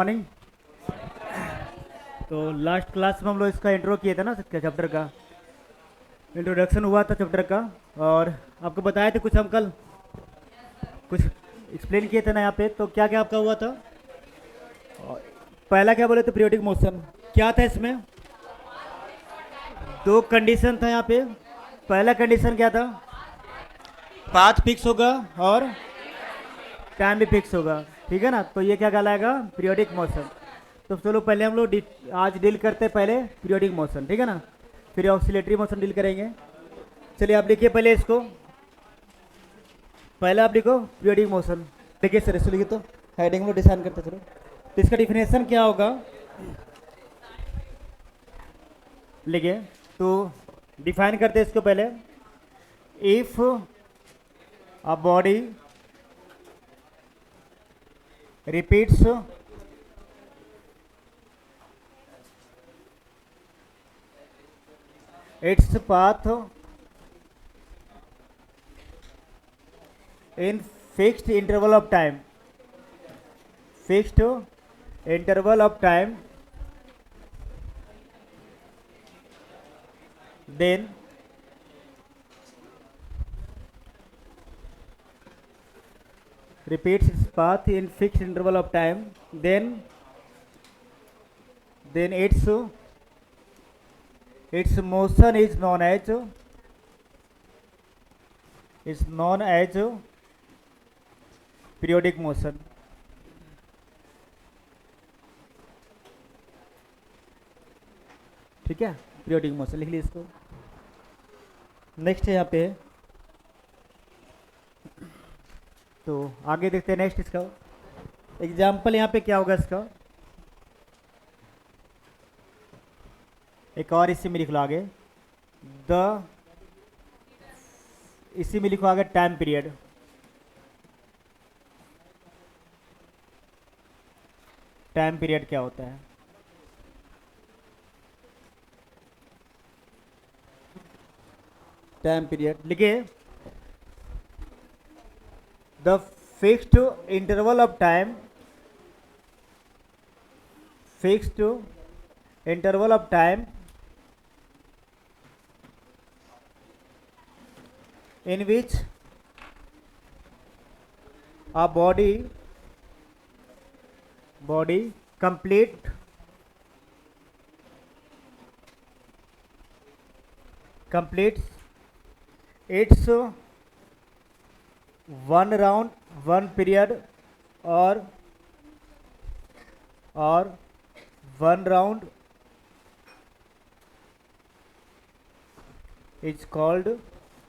Morning. तो last class में हम लोग इसका इंट्रो किए थे ना, चैप्टर का इंट्रोडक्शन हुआ था चैप्टर का, और आपको बताए थे कुछ हम कल कुछ एक्सप्लेन किए थे ना यहाँ पे। तो क्या क्या आपका हुआ था? और पहला क्या बोले थे, पीरियोडिक मोशन क्या था इसमें? दो कंडीशन था यहाँ पे। पहला कंडीशन क्या था? पाथ फिक्स होगा और टाइम भी फिक्स होगा, ठीक है ना। तो ये क्या कहलाएगा? Periodic motion. तो चलो पहले हम लोग आज डील करते हैं पहले पीरियोडिक मोशन, ठीक है ना, फिर ऑक्सीलेटरी मोशन डील करेंगे। चलिए आप लिखिए पहले इसको, पहले आप लिखो पीरियोडिक मोशन। देखिए सर इसको लिखिए, तो हेडिंग में डिसाइन करते चलो। तो इसका डिफिनेशन क्या होगा लिखिए, तो डिफाइन करते हैं इसको पहले। If a body repeats its path in fixed interval of time, then repeats its path in fixed interval of time, then its motion is known as periodic motion। ठीक है, पीरियोडिक मोशन लिख लीजिए इसको। Next है यहाँ पे, तो आगे देखते हैं नेक्स्ट इसका एग्जाम्पल। यहाँ पे क्या होगा इसका, एक और इसी में लिख लो आगे, इसी में लिखो आगे टाइम पीरियड। टाइम पीरियड क्या होता है? टाइम पीरियड लिखिए, the fixed interval of time in which a body completes its one round, one period, or one round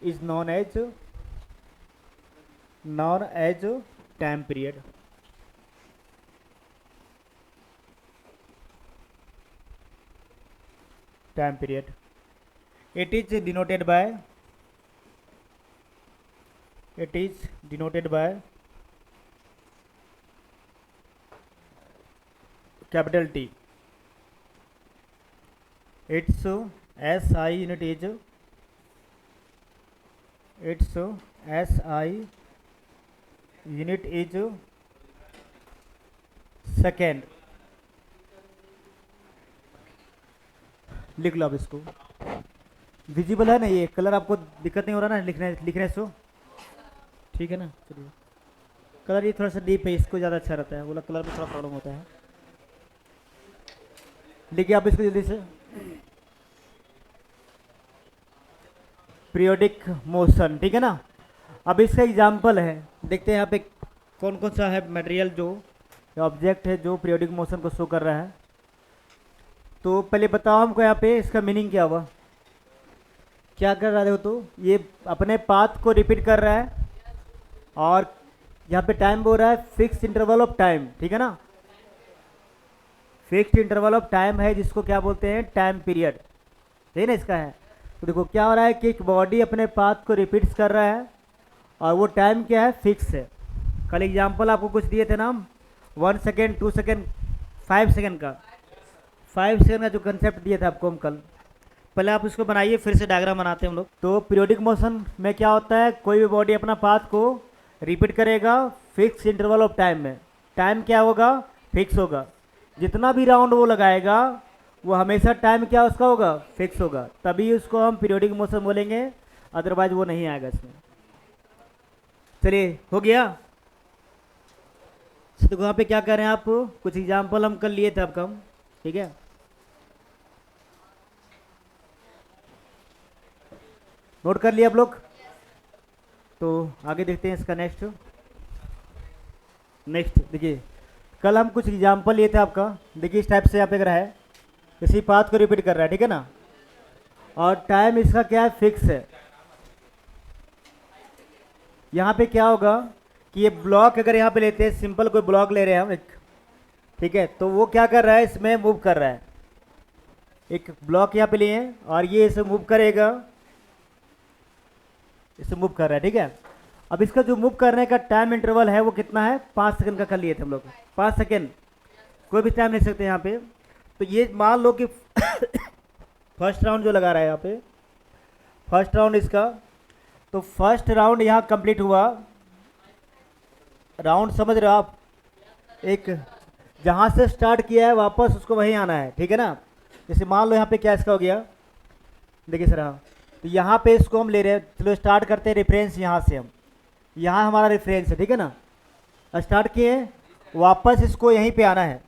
is known as time period। Time period, it is denoted by capital T। its SI unit is second. लिख लो अब इसको, visible है ना ये colour? आपको दिक्कत नहीं हो रहा ना लिखने से? ठीक है ना। चलिए, कलर ये थोड़ा सा डीप है, इसको ज़्यादा अच्छा रहता है, बोला कलर में थोड़ा प्रॉब्लम होता है। लिखिए आप इसको जल्दी से, पीरियोडिक मोशन, ठीक है ना। अब इसका एग्जाम्पल है, देखते हैं यहाँ पे कौन कौन सा है मटेरियल जो ऑब्जेक्ट है जो पीरियोडिक मोशन को शो कर रहा है। तो पहले बताओ हमको यहाँ पे इसका मीनिंग क्या हुआ, क्या कर रहे हो? तो ये अपने पाथ को रिपीट कर रहा है, और यहाँ पे टाइम बोल रहा है फिक्स इंटरवल ऑफ टाइम, ठीक है ना। फिक्स्ड इंटरवल ऑफ टाइम है जिसको क्या बोलते हैं? टाइम पीरियड, ठीक ना इसका है। तो देखो क्या हो रहा है कि एक बॉडी अपने पाथ को रिपीट्स कर रहा है, और वो टाइम क्या है? फिक्स है। कल एग्जाम्पल आपको कुछ दिए थे ना, 1 सेकेंड, 2 सेकेंड, 5 सेकेंड का 5 सेकेंड का जो कंसेप्ट दिया था आपको हम कल। पहले आप इसको बनाइए, फिर से डायग्राम बनाते हैं हम लोग। तो पीरियोडिक मोशन में क्या होता है, कोई भी बॉडी अपना पाथ को रिपीट करेगा फिक्स इंटरवल ऑफ टाइम में। टाइम क्या होगा? फिक्स होगा। जितना भी राउंड वो लगाएगा वो हमेशा टाइम क्या उसका होगा, फिक्स होगा, तभी उसको हम पीरियोडिक मोशन बोलेंगे, अदरवाइज वो नहीं आएगा इसमें। चलिए हो गया। तो वहाँ पे क्या कर रहे हैं आप, कुछ एग्जाम्पल हम कल लिए थे आपका हम, ठीक है। नोट कर लिया आप लोग। तो आगे देखते हैं इसका नेक्स्ट। नेक्स्ट देखिए, कल हम कुछ एग्जाम्पल लिए थे आपका, देखिए इस टाइप से यहाँ पे अगर है, इसी पाथ को रिपीट कर रहा है, ठीक है ना, और टाइम इसका क्या है, फिक्स है। यहाँ पे क्या होगा कि ये ब्लॉक अगर यहाँ पे लेते हैं, सिंपल कोई ब्लॉक ले रहे हैं हम एक, ठीक है, तो वो क्या कर रहा है, इसमें मूव कर रहा है, एक ब्लॉक यहाँ पे लिए और ये इसे मूव करेगा, इसे मूव कर रहा है, ठीक है। अब इसका जो मूव करने का टाइम इंटरवल है वो कितना है, 5 सेकंड का कर लिए थे हम लोग, 5 सेकंड, कोई भी टाइम ले सकते हैं यहाँ पे। तो ये मान लो कि फर्स्ट राउंड जो लगा रहा है यहाँ पे, फर्स्ट राउंड इसका, तो फर्स्ट राउंड यहाँ कंप्लीट हुआ, राउंड समझ रहे हो आप, एक जहाँ से स्टार्ट किया है वापस उसको वहीं आना है, ठीक है ना। जैसे मान लो यहाँ पे क्या इसका हो गया, देखिए सर, हाँ, तो यहाँ पे इसको हम ले रहे हैं, चलो स्टार्ट करते हैं रेफरेंस यहाँ से, हम यहाँ हमारा रेफरेंस है, ठीक है ना, स्टार्ट किए, वापस इसको यहीं पे आना है,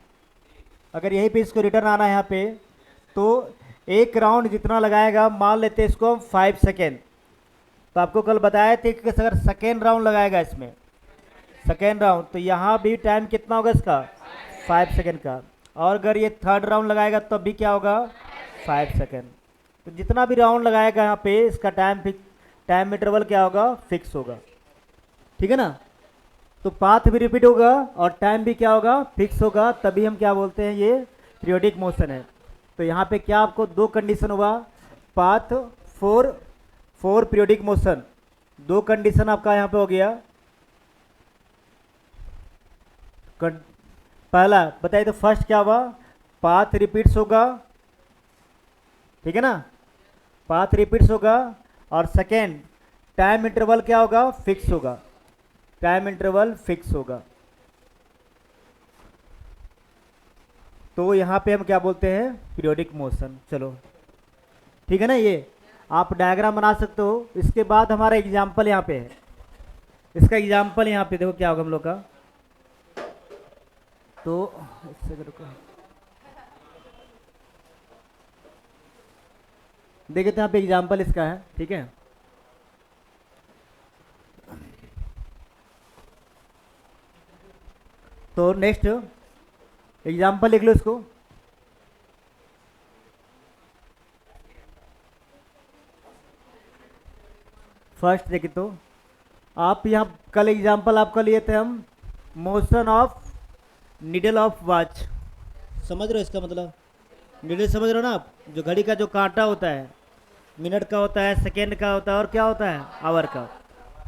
अगर यहीं पे इसको रिटर्न आना है यहाँ पे, तो एक राउंड जितना लगाएगा, मान लेते हैं इसको हम 5 सेकेंड, तो आपको कल बताया थे कि अगर सेकेंड राउंड लगाएगा इसमें, सेकेंड राउंड, तो यहाँ भी टाइम कितना होगा इसका, 5 सेकेंड का, और अगर ये थर्ड राउंड लगाएगा तब भी क्या होगा, 5 सेकेंड। तो जितना भी राउंड लगाएगा यहाँ पे इसका टाइम इंटरवल क्या होगा, फिक्स होगा, ठीक है ना। तो पाथ भी रिपीट होगा और टाइम भी क्या होगा, फिक्स होगा, तभी हम क्या बोलते हैं, ये पीरियोडिक मोशन है। तो यहाँ पे क्या आपको दो कंडीशन हुआ, पाथ फोर पीरियोडिक मोशन, दो कंडीशन आपका यहाँ पे हो गया। पहला बताइए तो फर्स्ट क्या हुआ, पाथ रिपीट्स होगा, ठीक है ना, पाथ रिपीट्स होगा, और सेकेंड टाइम इंटरवल क्या होगा, फिक्स होगा, टाइम इंटरवल फिक्स होगा। तो यहाँ पे हम क्या बोलते हैं, पीरियोडिक मोशन। चलो ठीक है ना, ये आप डायग्राम बना सकते हो। इसके बाद हमारा एग्जाम्पल यहाँ पे है, इसका एग्जाम्पल यहाँ पे देखो क्या होगा हम लोग का। तो इससे रुको, देखिए तो यहाँ पे एग्जाम्पल इसका है, ठीक है। तो नेक्स्ट एग्जाम्पल लिख लो इसको। फर्स्ट देखिए तो आप यहाँ कल एग्जाम्पल आपका लिए थे हम, motion of needle of watch, समझ रहे हो इसका मतलब, नीडल समझ रहे हो ना आप, जो घड़ी का जो कांटा होता है, मिनट का होता है, सेकेंड का होता है, और क्या होता है, आवर का।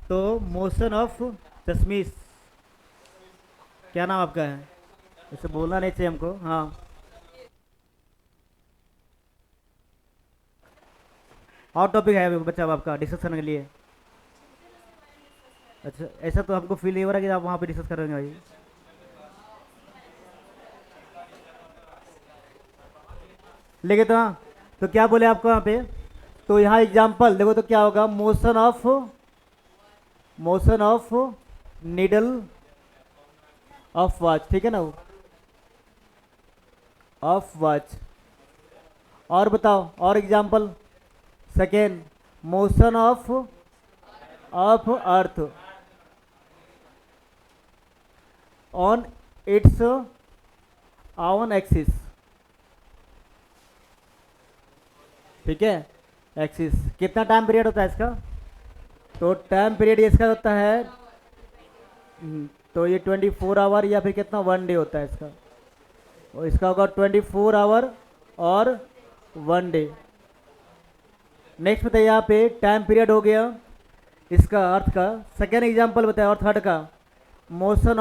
तो मोशन ऑफ चश्मिश, क्या नाम आपका है, इसे बोलना नहीं चाहिए हमको, हाँ। और टॉपिक है बच्चा आपका डिस्कशन के लिए, अच्छा ऐसा तो हमको फील नहीं हो रहा कि आप वहाँ पे डिस्कस करेंगे भाई। लेके तो हाँ, तो क्या बोले आपको यहाँ पे, तो यहाँ एग्जाम्पल देखो तो क्या होगा, motion of needle of watch, ठीक है ना, ऑफ वॉच। और बताओ और example, second motion of earth on its on axis, ठीक है, एक्सिस। कितना टाइम पीरियड होता है इसका, तो टाइम पीरियड इसका होता है, तो ये 24 आवर या फिर कितना 1 डे होता है इसका, और इसका होगा 24 आवर और 1 डे। नेक्स्ट बताइए यहाँ पे टाइम पीरियड हो गया इसका अर्थ का, सेकेंड एग्जांपल बताया, और थर्ड का motion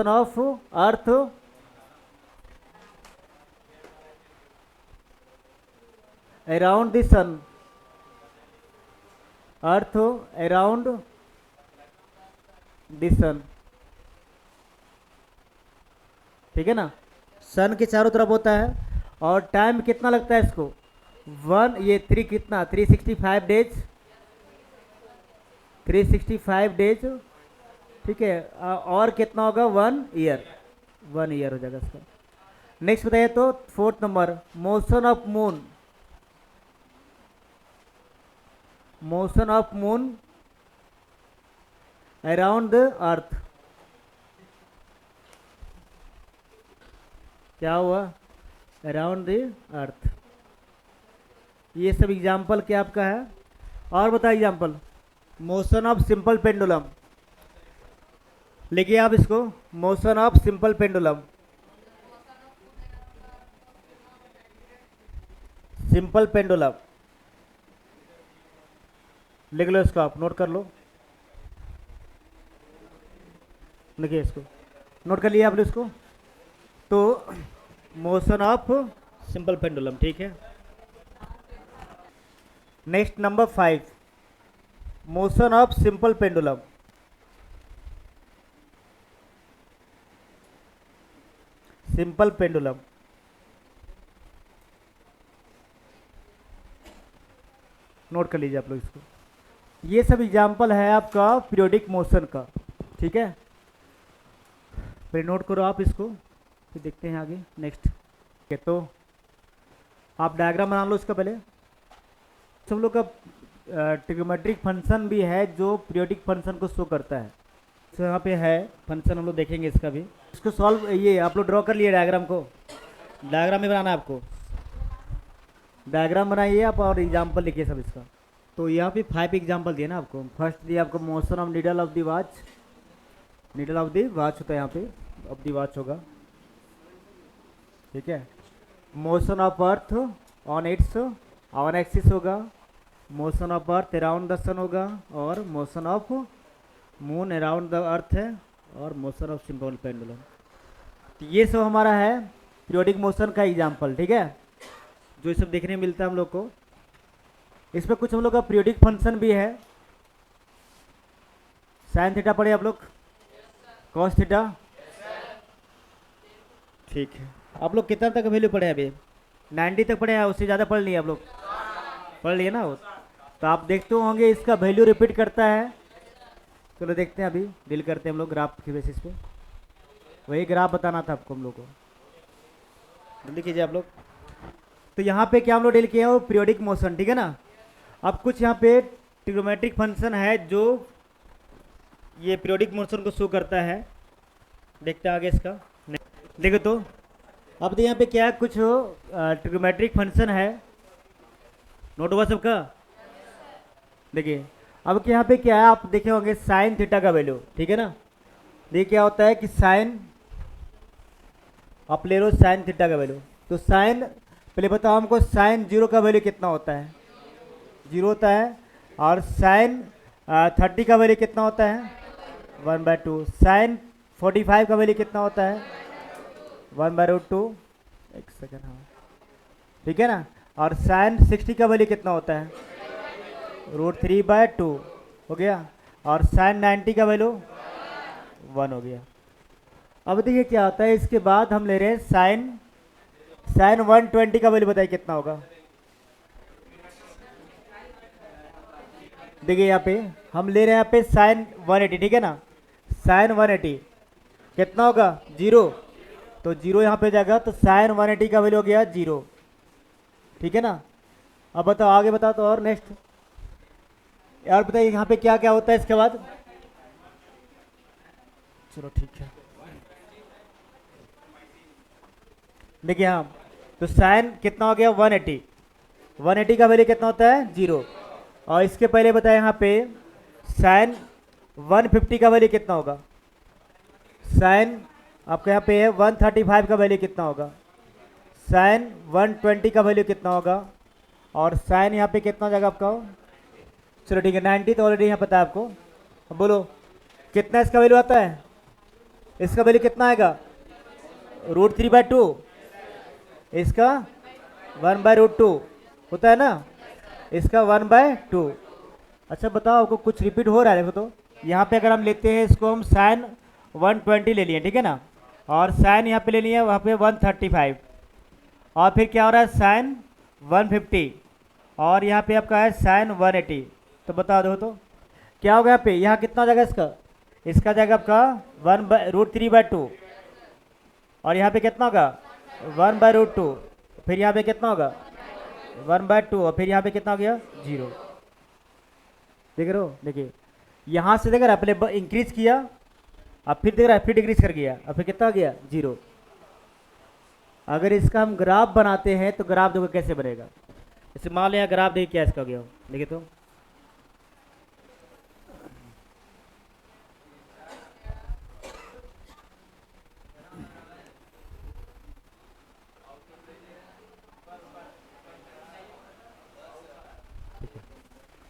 of earth around the sun, earth around the sun. ठीक है ना, सन के चारों तरफ होता है। और टाइम कितना लगता है इसको, वन, ये 3 कितना 365 डेज, 365 डेज, ठीक है। और कितना होगा 1 ईयर, 1 ईयर हो जाएगा इसका। नेक्स्ट बताइए तो fourth number, motion of moon, motion of moon around the अर्थ, क्या हुआ, अराउंड द अर्थ। ये सब एग्जाम्पल क्या आपका है। और बताइए example, motion of simple pendulum, लिखिए आप इसको, motion of simple pendulum, simple pendulum लिख लो इसको, आप नोट कर लो, लिखिए इसको, नोट कर लिया आपने इसको। तो मोशन ऑफ सिंपल पेंडुलम, ठीक है। Next number 5, motion of simple pendulum, simple pendulum, note कर लीजिए आप लोग इसको। ये सब एग्जाम्पल है आपका पीरियोडिक मोशन का, ठीक है। फिर नोट करो आप इसको, फिर देखते हैं आगे नेक्स्ट। ओके, तो आप डायग्राम बना लो इसका पहले। सब लोग का ट्रिग्नोमेट्रिक फंक्शन भी है जो पीरियोडिक फंक्शन को शो करता है, तो यहाँ पे है फंक्शन, हम लोग देखेंगे इसका भी। इसको सॉल्व, ये आप लोग ड्रॉ कर लिए डायग्राम को, डायग्राम में बनाना है आपको, डायग्राम बनाइए आप और एग्जाम्पल लिखिए सब इसका। तो यहाँ पे 5 एग्जाम्पल दिए ना आपको। फर्स्ट दिया आपको motion of needle of the watch, needle of the watch होता है यहाँ पे, ऑफ द वॉच होगा, ठीक है। Motion of earth on its on axis होगा, motion of earth around the sun होगा, और motion of moon around the earth है, और मोशन ऑफ सिंपल पेंडुलम। तो ये सब हमारा है पीरियोडिक मोशन का एग्जाम्पल, ठीक है, जो ये सब देखने मिलता है हम लोग को। इसमें कुछ हम लोग का पीरियोडिक फंक्शन भी है। साइन थीटा पढ़े आप लोग, कॉस थीटा, ठीक है। आप लोग कितना तक वैल्यू पढ़े अभी, 90 तक पढ़े हैं, उससे ज़्यादा पढ़ लिए आप लोग, पढ़ लिए ना। तो आप देखते होंगे इसका वैल्यू रिपीट करता है। चलो देखते हैं, अभी डील करते हैं हम लोग ग्राफ के बेसिस पे, वही ग्राफ बताना था आपको हम लोग को, जल्दी कीजिए आप लोग। तो यहाँ पे क्या हम लोग डील किए हैं, वो पीरियोडिक मोशन, ठीक है ना। अब कुछ यहाँ पे ट्रिग्नोमेट्रिक फंक्शन है जो ये पीरियोडिक मोशन को शो करता है, देखते हैं आगे इसका। देखो तो अब तो यहाँ पे क्या है, कुछ ट्रिग्नोमेट्रिक फंक्शन है, नोट हुआ सबका। देखिए अब यहाँ पे क्या है, आप देखे होंगे साइन थीटा का वैल्यू, ठीक है ना। देखिए क्या होता है कि साइन, आप ले लो साइन थीटा का वैल्यू। तो साइन, पहले बताओ हमको साइन 0 का वैल्यू कितना होता है, 0 होता है। और साइन 30 का वैल्यू कितना होता है, 1/2। साइन 45 का वैल्यू कितना होता है, 1/√2। एक सेकेंड, हाँ ठीक है ना। और साइन 60 का वैल्यू कितना होता है, √3/2 हो गया। और साइन 90 का वैल्यू 1 हो गया। अब देखिए क्या होता है, इसके बाद हम ले रहे हैं साइन 120 का वैल्यू, बताइए कितना होगा। देखिए यहाँ पे हम ले रहे हैं यहाँ पे साइन 180, ठीक है ना। साइन 180 कितना होगा, 0, तो 0 यहाँ पे जाएगा, तो साइन 180 का वैल्यू हो गया 0, ठीक है ना। अब बताओ आगे, बताओ तो। और नेक्स्ट, और बताइए यहाँ पे क्या क्या होता है इसके बाद। चलो ठीक है, देखिए हाँ, तो साइन कितना हो गया 180, 180 का वैल्यू कितना होता है 0। और इसके पहले बताया यहाँ पे साइन 150 का वैल्यू कितना होगा, साइन आपके यहाँ पे है 135 का वैल्यू कितना होगा, साइन 120 का वैल्यू कितना होगा, और साइन यहाँ पे कितना हो जाएगा आपका। चलो ठीक है, 90 तो ऑलरेडी यहाँ पता है आपको। अब बोलो कितना इसका वैल्यू आता है, इसका वैल्यू कितना आएगा, √3/2, इसका 1/√2 होता है ना, इसका 1/2। अच्छा बताओ, आपको कुछ रिपीट हो रहा है। देखो तो यहाँ पे अगर हम लेते हैं इसको, हम साइन 120 ले लिए, ठीक है ना। और साइन यहाँ पे ले लिया वहाँ पे 135, और फिर क्या हो रहा है साइन 150, और यहाँ पे आपका है साइन 180। तो बता दो तो क्या होगा यहाँ पे, यहाँ कितना हो जाएगा इसका, इसका जाएगा आपका 1/√3/2, और यहाँ पे कितना होगा 1/√2, फिर यहाँ पे कितना होगा 1/2, और फिर यहाँ पे कितना हो गया 0। देख रहे हो, देखिए यहाँ से देख रहा है पहले इंक्रीज किया, अब फिर देख रहा है फिर डिक्रीज कर गया, अब फिर कितना हो गया 0। अगर इसका हम ग्राफ बनाते हैं तो ग्राफ देखो कैसे बनेगा। जैसे मान लिया ग्राफ देखिए क्या इसका हो गया, देखिए तो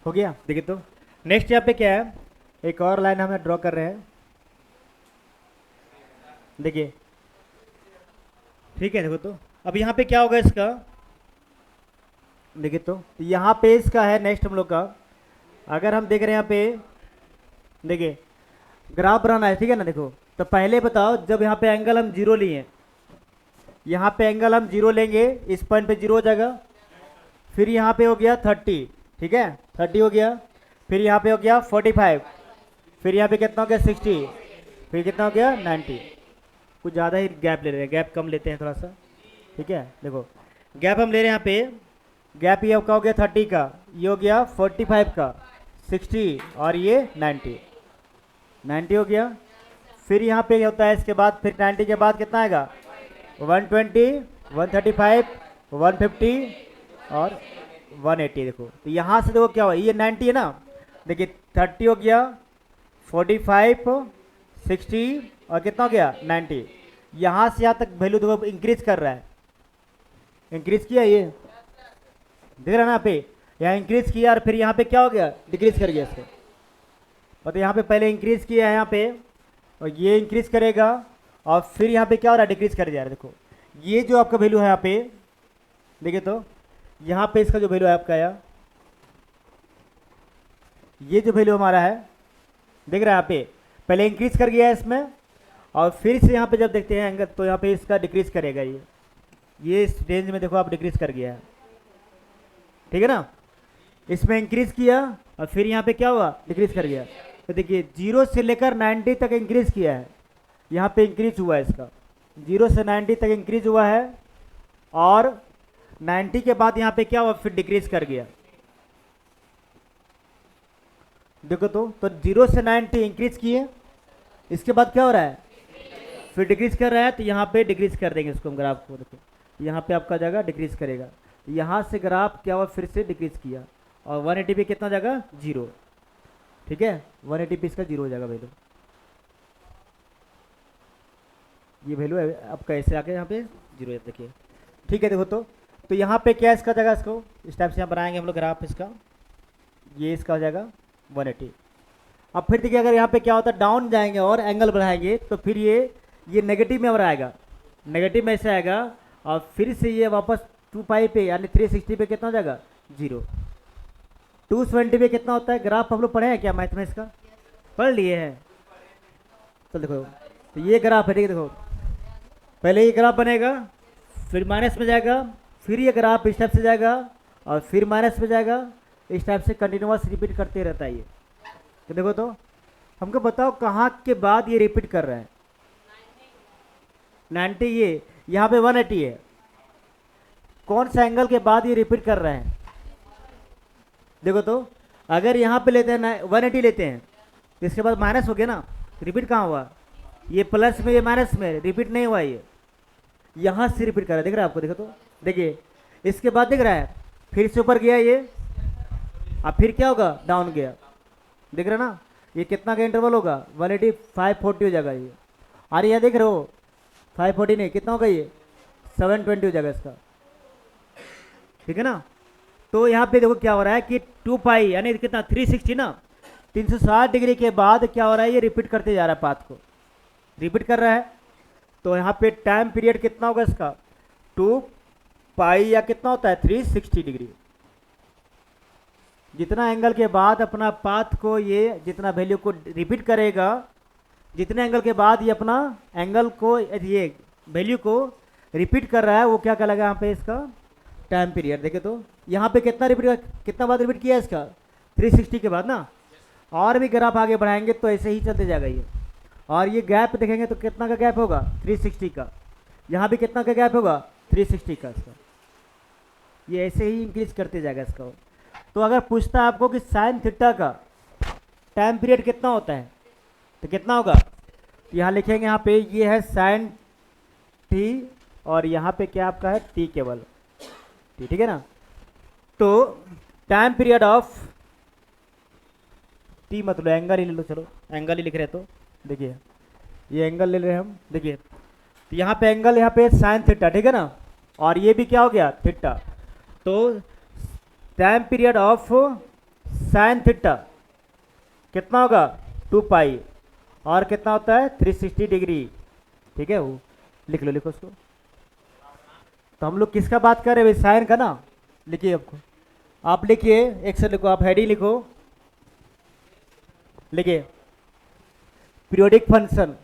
हो गया। देखिए तो नेक्स्ट यहाँ पे क्या है, एक और लाइन हम ड्रॉ कर रहे हैं, देखिए ठीक है। देखो तो अब यहाँ पे क्या होगा इसका, देखिए तो यहाँ पे इसका है नेक्स्ट हम लोग का, अगर हम देख रहे हैं यहाँ पे देखिए ग्राफ बनाना है, ठीक है ना। देखो तो पहले बताओ जब यहाँ पे एंगल हम 0 लिए, यहाँ पे एंगल हम 0 लेंगे, इस पॉइंट पे 0 हो जाएगा, फिर यहाँ पे हो गया 30, ठीक है 30 हो गया, फिर यहाँ पे हो गया 45, फिर यहाँ पे कितना हो गया 60, फिर कितना हो गया 90। कुछ ज़्यादा ही गैप ले रहे हैं, गैप कम लेते हैं थोड़ा सा, ठीक है। देखो गैप हम ले रहे हैं यहाँ पे, गैप ये का हो गया 30 का, ये हो गया 45 का, 60 और ये 90 हो गया। फिर यहाँ पे होता है इसके बाद, फिर 90 के बाद कितना आएगा 120, 135, 150 और 180। देखो तो यहाँ से देखो क्या हुआ, ये 90 है ना, देखिए 30 हो गया, 45, 60 और कितना हो गया 90। यहाँ से यहाँ तक वैल्यू देखो इंक्रीज कर रहा है, इंक्रीज किया, ये देख रहा है ना यहाँ पे, यहाँ इंक्रीज किया और फिर यहाँ पे क्या हो गया डिक्रीज कर गया इसको। और तो यहाँ पे पहले इंक्रीज किया है यहाँ पे, और ये इंक्रीज करेगा, और फिर यहाँ पे क्या हो रहा है डिक्रीज कर जा रहा है। देखो ये जो आपका वैल्यू है यहाँ पे, देखिए तो यहाँ पे इसका जो वैल्यू है आपका आया, ये जो वैल्यू हमारा है देख रहा है यहाँ पे, पहले इंक्रीज कर गया है इसमें, और फिर से यहाँ पे जब देखते हैं एंगल तो यहाँ पे इसका डिक्रीज करेगा, ये इस रेंज में देखो आप डिक्रीज कर गया है, ठीक है ना। इसमें इंक्रीज किया और फिर यहाँ पे क्या हुआ डिक्रीज कर गया। तो देखिए 0 से लेकर 90 तक इंक्रीज किया है, यहाँ पे इंक्रीज हुआ है इसका, 0 से 90 तक इंक्रीज हुआ है, और 90 के बाद यहाँ पे क्या हुआ फिर डिक्रीज कर गया। देखो तो 0 से 90 इंक्रीज किए, इसके बाद क्या हो रहा है फिर डिक्रीज कर रहा है, तो यहाँ पे डिक्रीज कर देंगे इसको हम ग्राफ को। देखो यहाँ पे आपका जगह डिक्रीज करेगा, यहाँ से ग्राफ क्या हुआ फिर से डिक्रीज किया, और 180 पे कितना जाएगा 0, ठीक है 180 पे इसका 0 हो जाएगा वैल्यू, ये वैल्यू है आपका ऐसे आके यहाँ पे 0 है, देखिए ठीक है। देखो तो यहाँ पे क्या इसका जगह, इसको इस टाइप से यहाँ बनाएंगे हम लोग ग्राफ इसका, ये इसका हो जाएगा 180। अब फिर देखिए अगर यहाँ पे क्या होता है डाउन जाएंगे और एंगल बढ़ाएंगे, तो फिर ये नेगेटिव में आएगा, नेगेटिव में ऐसे आएगा, और फिर से ये वापस 2π पे यानी 360 पे कितना हो जाएगा 0। 270 पे कितना होता है, ग्राफ हम लोग पढ़े हैं क्या मैथ में, इसका पढ़ लिए हैं। तो देखो तो ये ग्राफ है, ठीक है। देखो पहले ये ग्राफ बनेगा, फिर माइनस में जाएगा, फिर ये ग्राफ इस टाइप से जाएगा, और फिर माइनस में जाएगा, इस टाइप से कंटिन्यूअस रिपीट करते रहता है ये। तो देखो तो हमको बताओ कहाँ के बाद ये रिपीट कर रहा है, 90, ये यहाँ पे 180 है, कौन सा एंगल के बाद ये रिपीट कर रहे हैं। देखो तो अगर यहाँ पे लेते हैं 180 लेते हैं, तो इसके बाद माइनस हो गया ना, रिपीट कहाँ हुआ, ये प्लस में ये माइनस में, रिपीट नहीं हुआ, ये यहाँ से रिपीट कर रहा है, दिख रहा है आपको। देखो तो देखिए इसके बाद दिख रहा है फिर से ऊपर गया ये, अब फिर क्या होगा डाउन गया, दिख रहा है ना। ये कितना का इंटरवल होगा 180, 540 हो जाएगा ये, और यह देख रहे हो 540 नहीं कितना होगा ये 720 हो जाएगा इसका, ठीक है ना। तो यहाँ पे देखो क्या हो रहा है कि 2π यानी कितना 360 ना, 360 डिग्री के बाद क्या हो रहा है ये रिपीट करते जा रहा है, पाथ को रिपीट कर रहा है। तो यहाँ पे टाइम पीरियड कितना होगा इसका 2π या कितना होता है 360 डिग्री। जितना एंगल के बाद अपना पाथ को ये जितना वैल्यू को रिपीट करेगा, जितने एंगल के बाद ये अपना एंगल को, ये वैल्यू को रिपीट कर रहा है, वो क्या कहलाएगा यहाँ पे इसका टाइम पीरियड। देखे तो यहाँ पे कितना बार रिपीट किया इसका 360 के बाद ना। और भी ग्राफ आगे बढ़ाएंगे तो ऐसे ही चलते जाएगा ये। और ये गैप देखेंगे तो कितना का गैप होगा 360 का। यहाँ भी कितना का गैप होगा 360 का इसका। ये ऐसे ही इंक्रीज करते जाएगा इसका। तो अगर पूछता है आपको कि साइन थीटा का टाइम पीरियड कितना होता है तो कितना होगा, तो यहाँ लिखेंगे, यहाँ पे ये है साइन टी और यहाँ पे क्या आपका है टी केवल, ठीक है ना। तो टाइम पीरियड ऑफ टी मतलब एंगल ही ले लो, चलो एंगल ही लिख रहे तो देखिए ये एंगल ले रहे हैं हम। देखिए तो यहाँ पे एंगल, यहाँ पे साइन थीटा, ठीक है ना, और ये भी क्या हो गया थीटा। तो time period of sine theta कितना होगा 2 पाई और कितना होता है 360 डिग्री, ठीक है। वो लिख लो, लिखो उसको। तो हम लोग किसका बात कर रहे हैं भाई, साइन का ना। लिखिए आपको, आप लिखिए एक से लिखो, आप हेडिंग लिखो, लिखिए periodic function,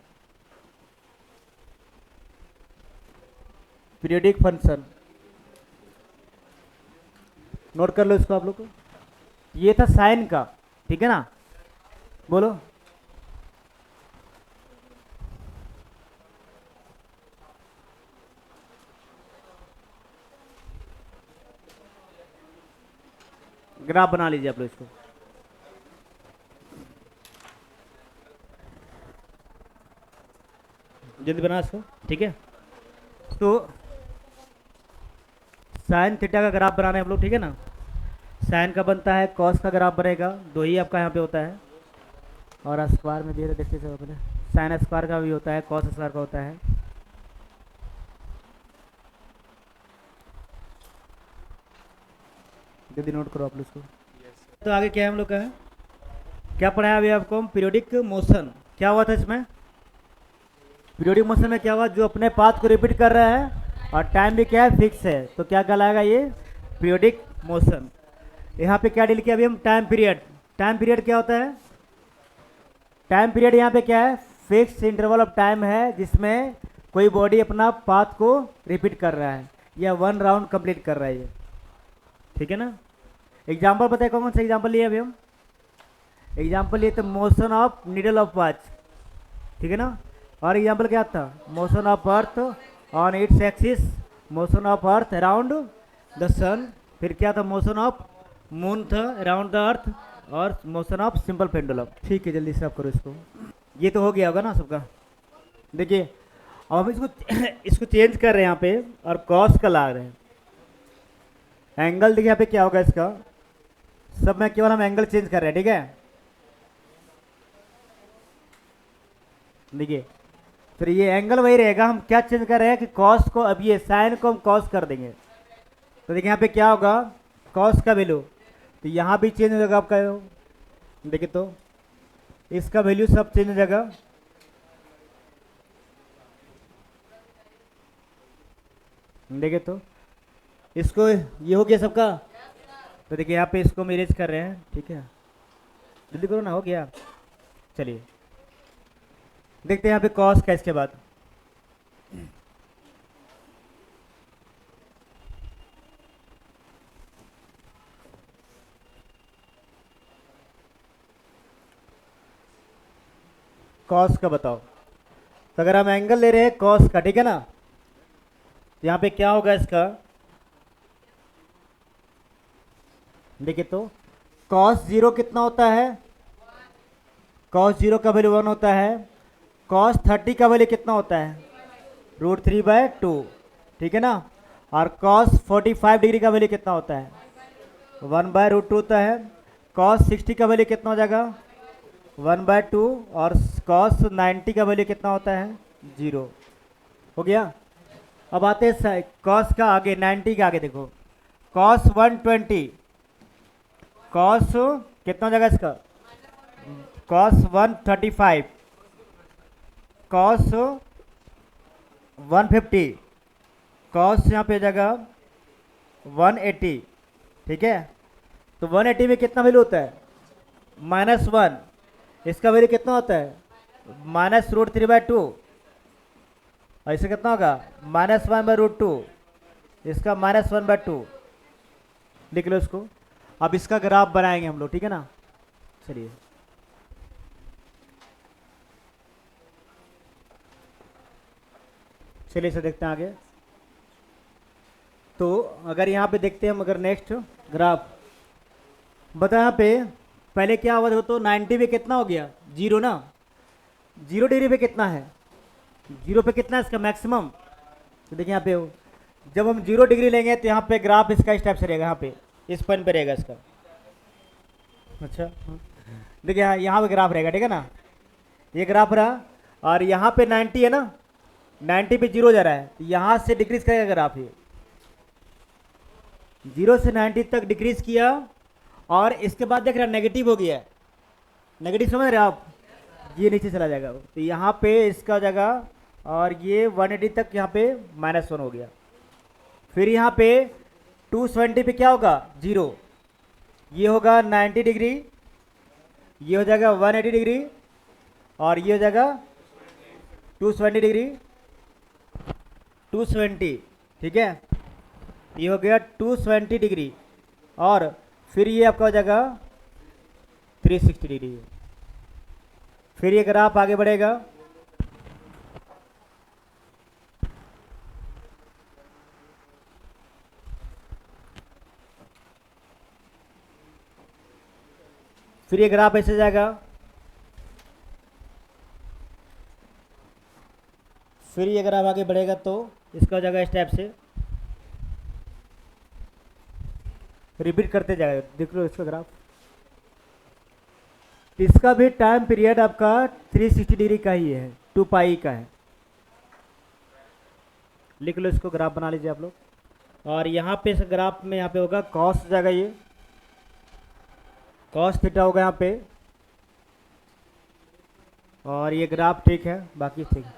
periodic function, note कर लो इसको आप लोग को। ये था साइन का, ठीक है ना, बोलो। ग्राफ बना लीजिए आप लोग इसको। जल्दी बना इसको, ठीक है। तो साइन थीटा का ग्राफ बनाना है हम लोग, ठीक है ना। साइन का बनता है, कॉस का ग्राफ बनेगा, दो ही आपका यहाँ पे होता है। और स्क्वायर में धीरे देखते चलो अपने, साइन स्क्वायर का भी होता है, कॉस स्क्वायर का होता है। जल्दी नोट करो आप लोग इसको। तो आगे क्या है हम लोग का है, क्या पढ़ाया अभी आपको हम, पीरियोडिक मोशन। क्या हुआ था इसमें, पीरियोडिक मोशन में क्या हुआ, जो अपने पाथ को रिपीट कर रहा है और टाइम भी क्या है फिक्स है, तो क्या कहलाएगा ये पीरियोडिक मोशन। यहाँ पे क्या डील किया अभी हम, टाइम पीरियड। टाइम पीरियड क्या होता है, टाइम पीरियड यहाँ पे क्या है, फिक्स इंटरवल ऑफ टाइम है जिसमें कोई बॉडी अपना पाथ को रिपीट कर रहा है या 1 राउंड कंप्लीट कर रहा है ये, ठीक है ना। एग्जाम्पल बताए, कौन सा एग्जाम्पल लिए अभी हम, एग्जाम्पल लिए तो motion of needle of watch, ठीक है ना। और एग्जाम्पल क्या था, motion of earth on its axis, motion of earth around the sun, फिर क्या था मोशन ऑफ मून था अराउंड द अर्थ, और मोशन ऑफ सिंपल पेंडुलम। ठीक है, जल्दी से आप करो इसको। ये तो हो गया होगा ना सबका। देखिए अब हम इसको चेंज कर रहे हैं यहाँ पे और कॉस का ला रहे हैं। एंगल देखिए यहाँ पे क्या होगा इसका, सब में केवल हम एंगल चेंज कर रहे हैं, ठीक है। देखिए फिर ये एंगल वही रहेगा, हम क्या चेंज कर रहे हैं कि कॉस को, अब ये साइन को हम कॉस कर देंगे। तो देखिए यहाँ पे क्या होगा, कॉस का वैल्यू, तो यहाँ भी चेंज हो जाएगा आपका। देखिए तो इसका वैल्यू सब चेंज हो जाएगा। देखिए तो इसको, ये हो गया सबका। तो देखिए यहाँ पे इसको हम इरेज कर रहे हैं, ठीक है, जल्दी करो ना, हो गया। चलिए देखते हैं यहाँ पे कॉस का, इसके बाद कॉस का बताओ। तो अगर हम एंगल ले रहे हैं कॉस का, ठीक है ना, तो यहाँ पे क्या होगा इसका, देखिए तो कॉस 0 कितना होता है, कॉस 0 का वैल्यू 1 होता है। कॉस 30 का वैल्यू कितना होता है, √3/2, ठीक है ना। और कॉस 45 डिग्री का वैल्यू कितना होता है, 1/√2 होता है। कॉस 60 का वैल्यू कितना हो जाएगा, 1/2। और कॉस 90 का वैल्यू कितना होता है, 0। हो गया। अब आते हैं कॉस का आगे, 90 के आगे देखो, कॉस 120, कॉस कितना हो जाएगा इसका, कॉस 135, कॉस 150, कॉस यहाँ पे हो जाएगा 180, ठीक है। तो 180 में कितना वैल्यू होता है, -1, इसका वैल्यू कितना होता है -√3/2, ऐसे कितना होगा -1/√2, इसका -1/2, लिख लो इसको। अब इसका ग्राफ बनाएंगे हम लोग, ठीक है ना। चलिए चलिए इसे देखते हैं आगे। तो अगर यहाँ पे देखते हैं हम, अगर नेक्स्ट ग्राफ बता, यहाँ पे पहले क्या हुआ देखो, तो 90 पे कितना हो गया 0 ना, 0 डिग्री पे कितना है, 0 पे कितना है इसका मैक्सिमम। तो देखिए यहाँ पे हो, जब हम 0 डिग्री लेंगे तो यहाँ पे ग्राफ इसका इस टाइप से रहेगा, यहाँ पे इस पॉइंट पे रहेगा इसका। अच्छा देखिए यहाँ पे ग्राफ रहेगा, ठीक है ना, ये ग्राफ रहा। और यहाँ पे 90 है ना, 90 पे 0 जा रहा है, तो यहाँ से डिक्रीज करेगा ग्राफ, ये 0 से 90 तक डिक्रीज किया, और इसके बाद देख रहे हैं नेगेटिव हो गया है, नेगेटिव समझ रहे आप, ये नीचे चला जाएगा। तो यहाँ पे इसका जगह, और ये 180 तक यहाँ पे -1 हो गया। फिर यहाँ पे 270 पे क्या होगा 0, ये होगा 90 डिग्री, ये हो जाएगा 180 डिग्री, और ये हो जाएगा 270 डिग्री, 270, ठीक है, ये हो गया 270 डिग्री। और फिर ये आपका हो जाएगा 360 डिग्री। फिर ये ग्राफ आगे बढ़ेगा, फिर ये ग्राफ ऐसे जाएगा, फिर ये ग्राफ आगे बढ़ेगा, तो इसका हो जाएगा इस टाइप से, रिपीट करते जाएगा। देख लो इसका ग्राफ, इसका भी टाइम पीरियड आपका 360 डिग्री का ही है, 2 पाई का है। लिख लो इसको, ग्राफ बना लीजिए आप लोग। और यहाँ पे इस ग्राफ में यहाँ पे होगा कॉस जाएगा, ये कॉस थीटा होगा यहाँ पे, और ये ग्राफ ठीक है, बाकी ठीक है।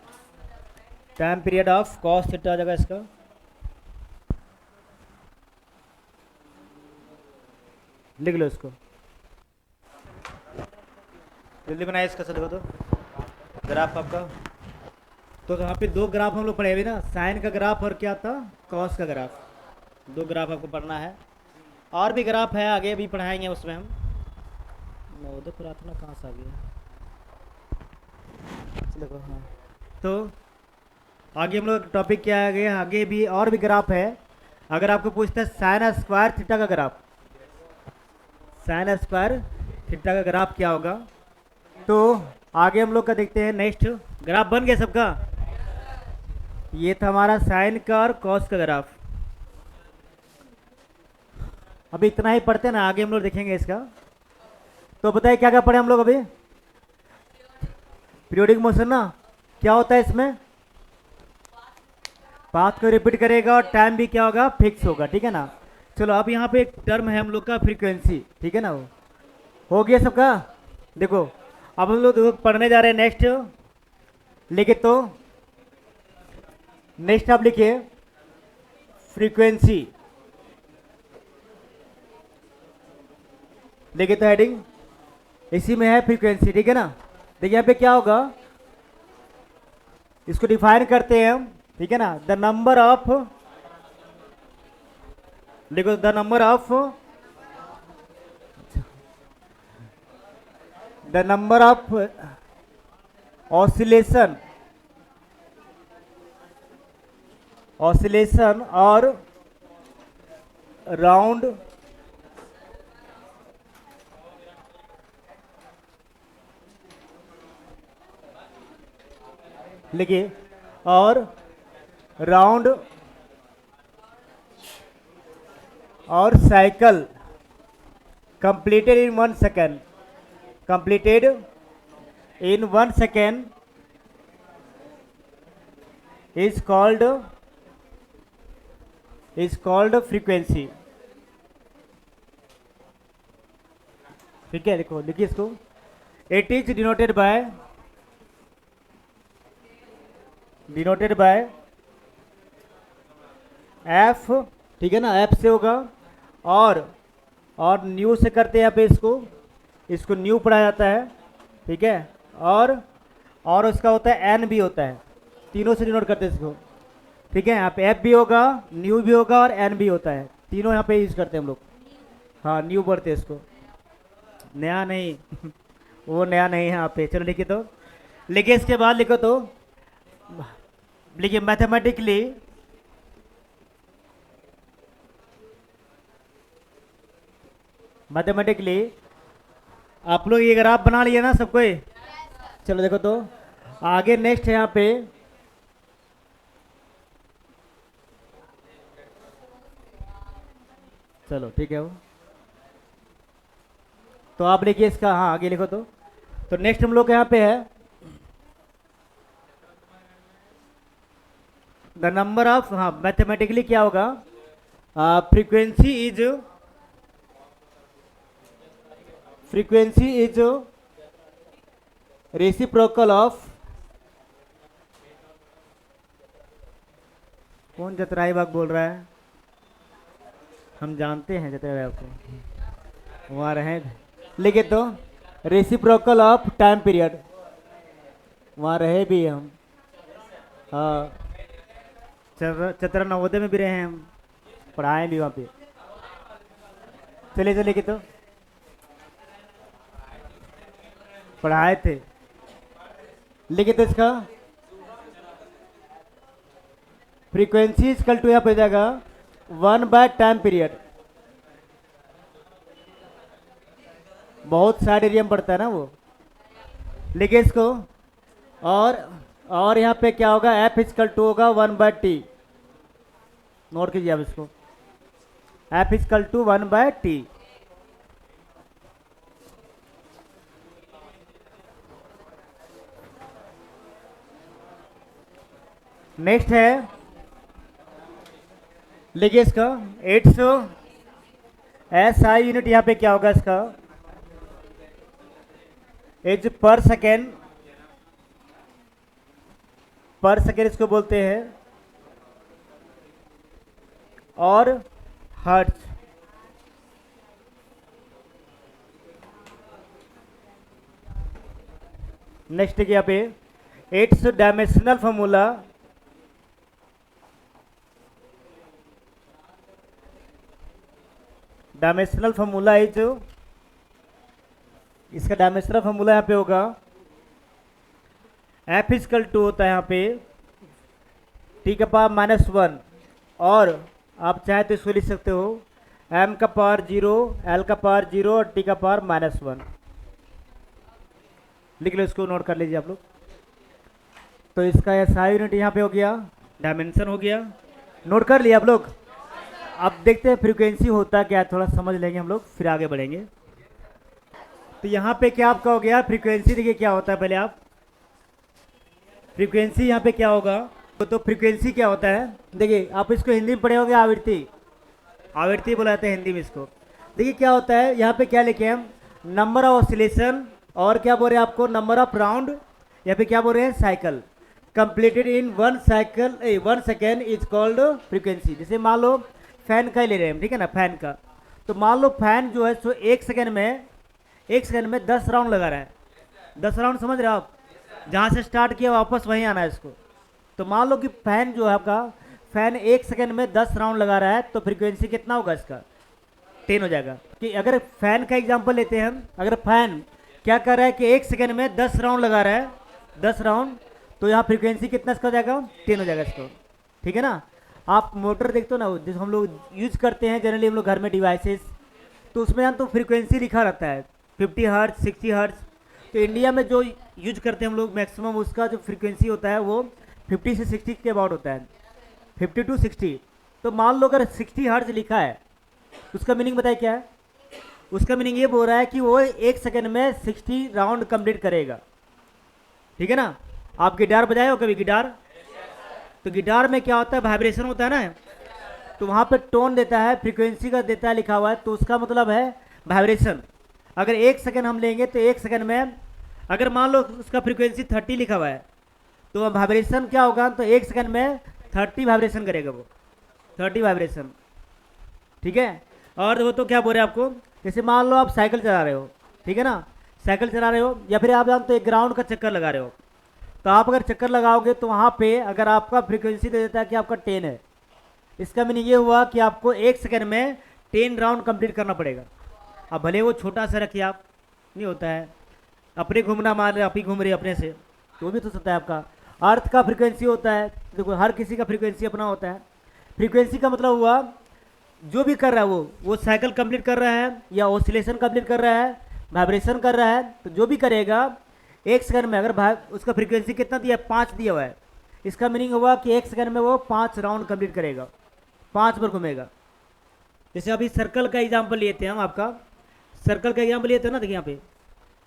Time period of cos theta आ जाएगा इसका, लिख लो इसको, जल्दी बनाए इसका। देखो तो ग्राफ आपका, तो यहाँ पे 2 ग्राफ हम लोग पढ़े हुए ना, साइन का ग्राफ और क्या था कॉस का ग्राफ, 2 ग्राफ आपको पढ़ना है। और भी ग्राफ है आगे भी पढ़ाएंगे उसमें हम। नवोदय प्रार्थना कहाँ से आ गया, देखो हाँ। तो आगे हम लोग टॉपिक क्या आ गया, आगे भी और भी ग्राफ है। अगर आपको पूछता है साइन स्क्वायर थीटा का ग्राफ, साइन स्क्वायर थीटा का ग्राफ क्या होगा, तो आगे हम लोग का देखते हैं। नेक्स्ट ग्राफ बन गया सबका, ये था हमारा साइन का और कॉस का ग्राफ। अभी इतना ही पढ़ते हैं ना, आगे हम लोग देखेंगे इसका। तो बताइए क्या क्या पढ़े हम लोग अभी। पीरियोडिक मोशन ना, क्या होता है इसमें, पाथ को रिपीट करेगा और टाइम भी क्या होगा फिक्स होगा, ठीक है ना। चलो अब यहाँ पे एक टर्म है हम लोग का फ्रीक्वेंसी, ठीक है ना, वो हो गया सबका। देखो अब हम लोग पढ़ने जा रहे हैं नेक्स्ट, लिखे तो नेक्स्ट आप लिखिए फ्रीक्वेंसी, लिखे तो हेडिंग इसी में है फ्रीक्वेंसी, ठीक है ना। देखिए यहाँ पे क्या होगा, इसको डिफाइन करते हैं हम, ठीक है ना। द नंबर ऑफ, देखो the number of, the number of oscillation, oscillation और राउंड लिखिए, और राउंड और cycle completed in 1 second, completed in 1 second is called frequency, ठीक है। देखो लिखिए इसको, it is denoted by F, ठीक है ना, एफ से होगा। और न्यू से करते हैं यहाँ पे, इसको न्यू पढ़ा जाता है, ठीक है। और और उसका होता है एन भी होता है, तीनों से डिनोट करते हैं इसको। ठीक है, यहाँ पे एफ भी होगा, न्यू भी होगा और एन भी होता है, तीनों यहाँ पे यूज करते हैं हम लोग। हाँ न्यू पढ़ते हैं इसको, नया नहीं वो नया नहीं है यहाँ पे। चलो लिखिए, तो लिखिए इसके बाद लिखो, तो लिखिए मैथमेटिकली मैथमेटिकली आप लोग ये ग्राफ बना लिए ना सबको ये? चलो देखो, तो आगे नेक्स्ट है यहाँ पे चलो ठीक है वो, तो आप लिखिए इसका, हाँ आगे लिखो। तो नेक्स्ट हम लोग यहाँ पे है द नंबर ऑफ, हाँ मैथमेटिकली क्या होगा, फ्रीक्वेंसी इज रेसिप्रोकल ऑफ, कौन जतराई बाग बोल रहा है? हम जानते हैं जतराई बाग को, वहाँ रहे लिखे, तो रेसिप्रोकल ऑफ टाइम पीरियड, वहाँ रहे भी हम। हाँ चतरा नवोदय में भी रहे हैं हम, पढ़ाए भी वहाँ पे। चलिए चलिए, तो पढ़ाए थे, लिखे तो इसका फ्रीक्वेंसी इक्वल टू यहाँ पे जाएगा 1/टाइम पीरियड। बहुत साइड एरिया में पड़ता है ना वो, लिखे इसको। और यहाँ पे क्या होगा, एफ इक्वल टू होगा 1/t, नोट कीजिए आप इसको, F equal to 1/t। Next है, लिखिए इसका 800 SI यूनिट, यहाँ पे क्या होगा इसका, एज पर सेकेंड इसको बोलते हैं, और हर्ट्ज। नेक्स्ट यहाँ पे 800 डायमेंशनल फॉर्मूला, डायमेंशनल फॉर्मूला है जो, इसका डायमेंशनल फॉर्मूला यहाँ पे होगा, एफ इक्वल टू होता है यहाँ पे टी का पावर -1, और आप चाहे तो इसको लिख सकते हो m का पावर 0, l का पावर 0 और t का पावर -1। लिख लो इसको, नोट कर लीजिए आप लोग। तो इसका SI यूनिट यहाँ पे हो गया, डायमेंशन हो गया, नोट कर लिया आप लोग। अब देखते हैं फ्रीक्वेंसी होता क्या है, थोड़ा समझ लेंगे हम लोग, फिर आगे बढ़ेंगे। तो यहाँ पे क्या आपका हो गया फ्रीक्वेंसी, देखिए क्या होता है, पहले आप फ्रीक्वेंसी यहाँ पे क्या होगा, तो फ्रीक्वेंसी क्या होता है, देखिए आप इसको हिंदी में पढ़े होंगे, आवृत्ति बुलाते हैं हिंदी में इसको। देखिए क्या होता है, यहाँ पे क्या लिखे हम, नंबर ऑफ ऑसिलेशन, और क्या बोल रहे हैं आपको, नंबर ऑफ राउंड, या फिर क्या बोल रहे हैं, cycle completed in 1 second is called frequency. जैसे मान लो फैन का ही ले रहे हैं, ठीक है ना, फैन का, तो मान लो फैन जो है सो 1 सेकेंड में 10 राउंड लगा रहा है। 10 राउंड समझ रहे हो आप, जहाँ से स्टार्ट किया वापस वहीं आना है इसको। तो मान लो कि फैन जो है आपका, फैन 1 सेकेंड में 10 राउंड लगा रहा है, तो फ्रीक्वेंसी कितना होगा इसका, 10 हो जाएगा। कि अगर फैन का एग्जांपल लेते हैं हम, अगर फैन क्या कर रहा है कि 1 सेकेंड में 10 राउंड लगा रहा है, 10 राउंड, तो यहाँ फ्रीक्वेंसी कितना इसका हो जाएगा, 10 हो जाएगा इसको, ठीक है ना। आप मोटर देखते हो ना, जिस हम लोग यूज करते हैं जनरली हम लोग घर में डिवाइसेस, तो उसमें यहाँ तो फ्रीक्वेंसी लिखा रहता है 50 हर्ट्ज, 60 हर्ट्ज। तो इंडिया में जो यूज करते हैं हम लोग मैक्सिमम, उसका जो फ्रीक्वेंसी होता है वो 50 से 60 के अबाउट होता है, 50 to 60। तो मान लो अगर 60 हर्ट्ज लिखा है, उसका मीनिंग बताइए क्या है, उसका मीनिंग ये बोल रहा है कि वो 1 सेकेंड में 60 राउंड कंप्लीट करेगा, ठीक है ना। आप गिटार बजाए हो कभी, गिटार, तो गिटार में क्या होता है, वाइब्रेशन होता है ना, तो वहाँ पे टोन देता है, फ्रीक्वेंसी का देता है लिखा हुआ है, तो उसका मतलब है वाइब्रेशन। अगर 1 सेकेंड हम लेंगे तो 1 सेकेंड में अगर मान लो उसका फ्रीक्वेंसी 30 लिखा हुआ है, तो वाइब्रेशन क्या होगा, तो 1 सेकेंड में 30 वाइब्रेशन करेगा वो, 30 वाइब्रेशन, ठीक है। और वो तो क्या बोल रहे हैं आपको, जैसे मान लो आप साइकिल चला रहे हो, ठीक है ना, साइकिल चला रहे हो, या फिर आप जानते हो एक ग्राउंड का चक्कर लगा रहे हो, तो आप अगर चक्कर लगाओगे तो वहाँ पे अगर आपका फ्रीक्वेंसी दे देता है कि आपका 10 है, इसका मीनिंग ये हुआ कि आपको 1 सेकंड में 10 राउंड कंप्लीट करना पड़ेगा। अब भले वो छोटा सा रखिए आप, नहीं होता है, अपने घूमना मान रहे आप ही घूम रहे अपने से, तो भी तो सकता है आपका। अर्थ का फ्रीक्वेंसी होता है, देखो हर किसी का फ्रीक्वेंसी अपना होता है। फ्रीक्वेंसी का मतलब हुआ जो भी कर रहा है वो साइकिल कंप्लीट कर रहा है या ऑसिलेशन कंप्लीट कर रहा है, वाइब्रेशन कर रहा है, तो जो भी करेगा 1 सेकंड में, अगर उसका फ्रीक्वेंसी कितना दिया है, 5 दिया हुआ है, इसका मीनिंग हुआ कि 1 सेकंड में वो 5 राउंड कंप्लीट करेगा, 5 बार घूमेगा। जैसे अभी सर्कल का एग्जाम्पल लिए थे हम, आपका सर्कल का एग्जाम्पल लिए थे ना, देखिए यहाँ पे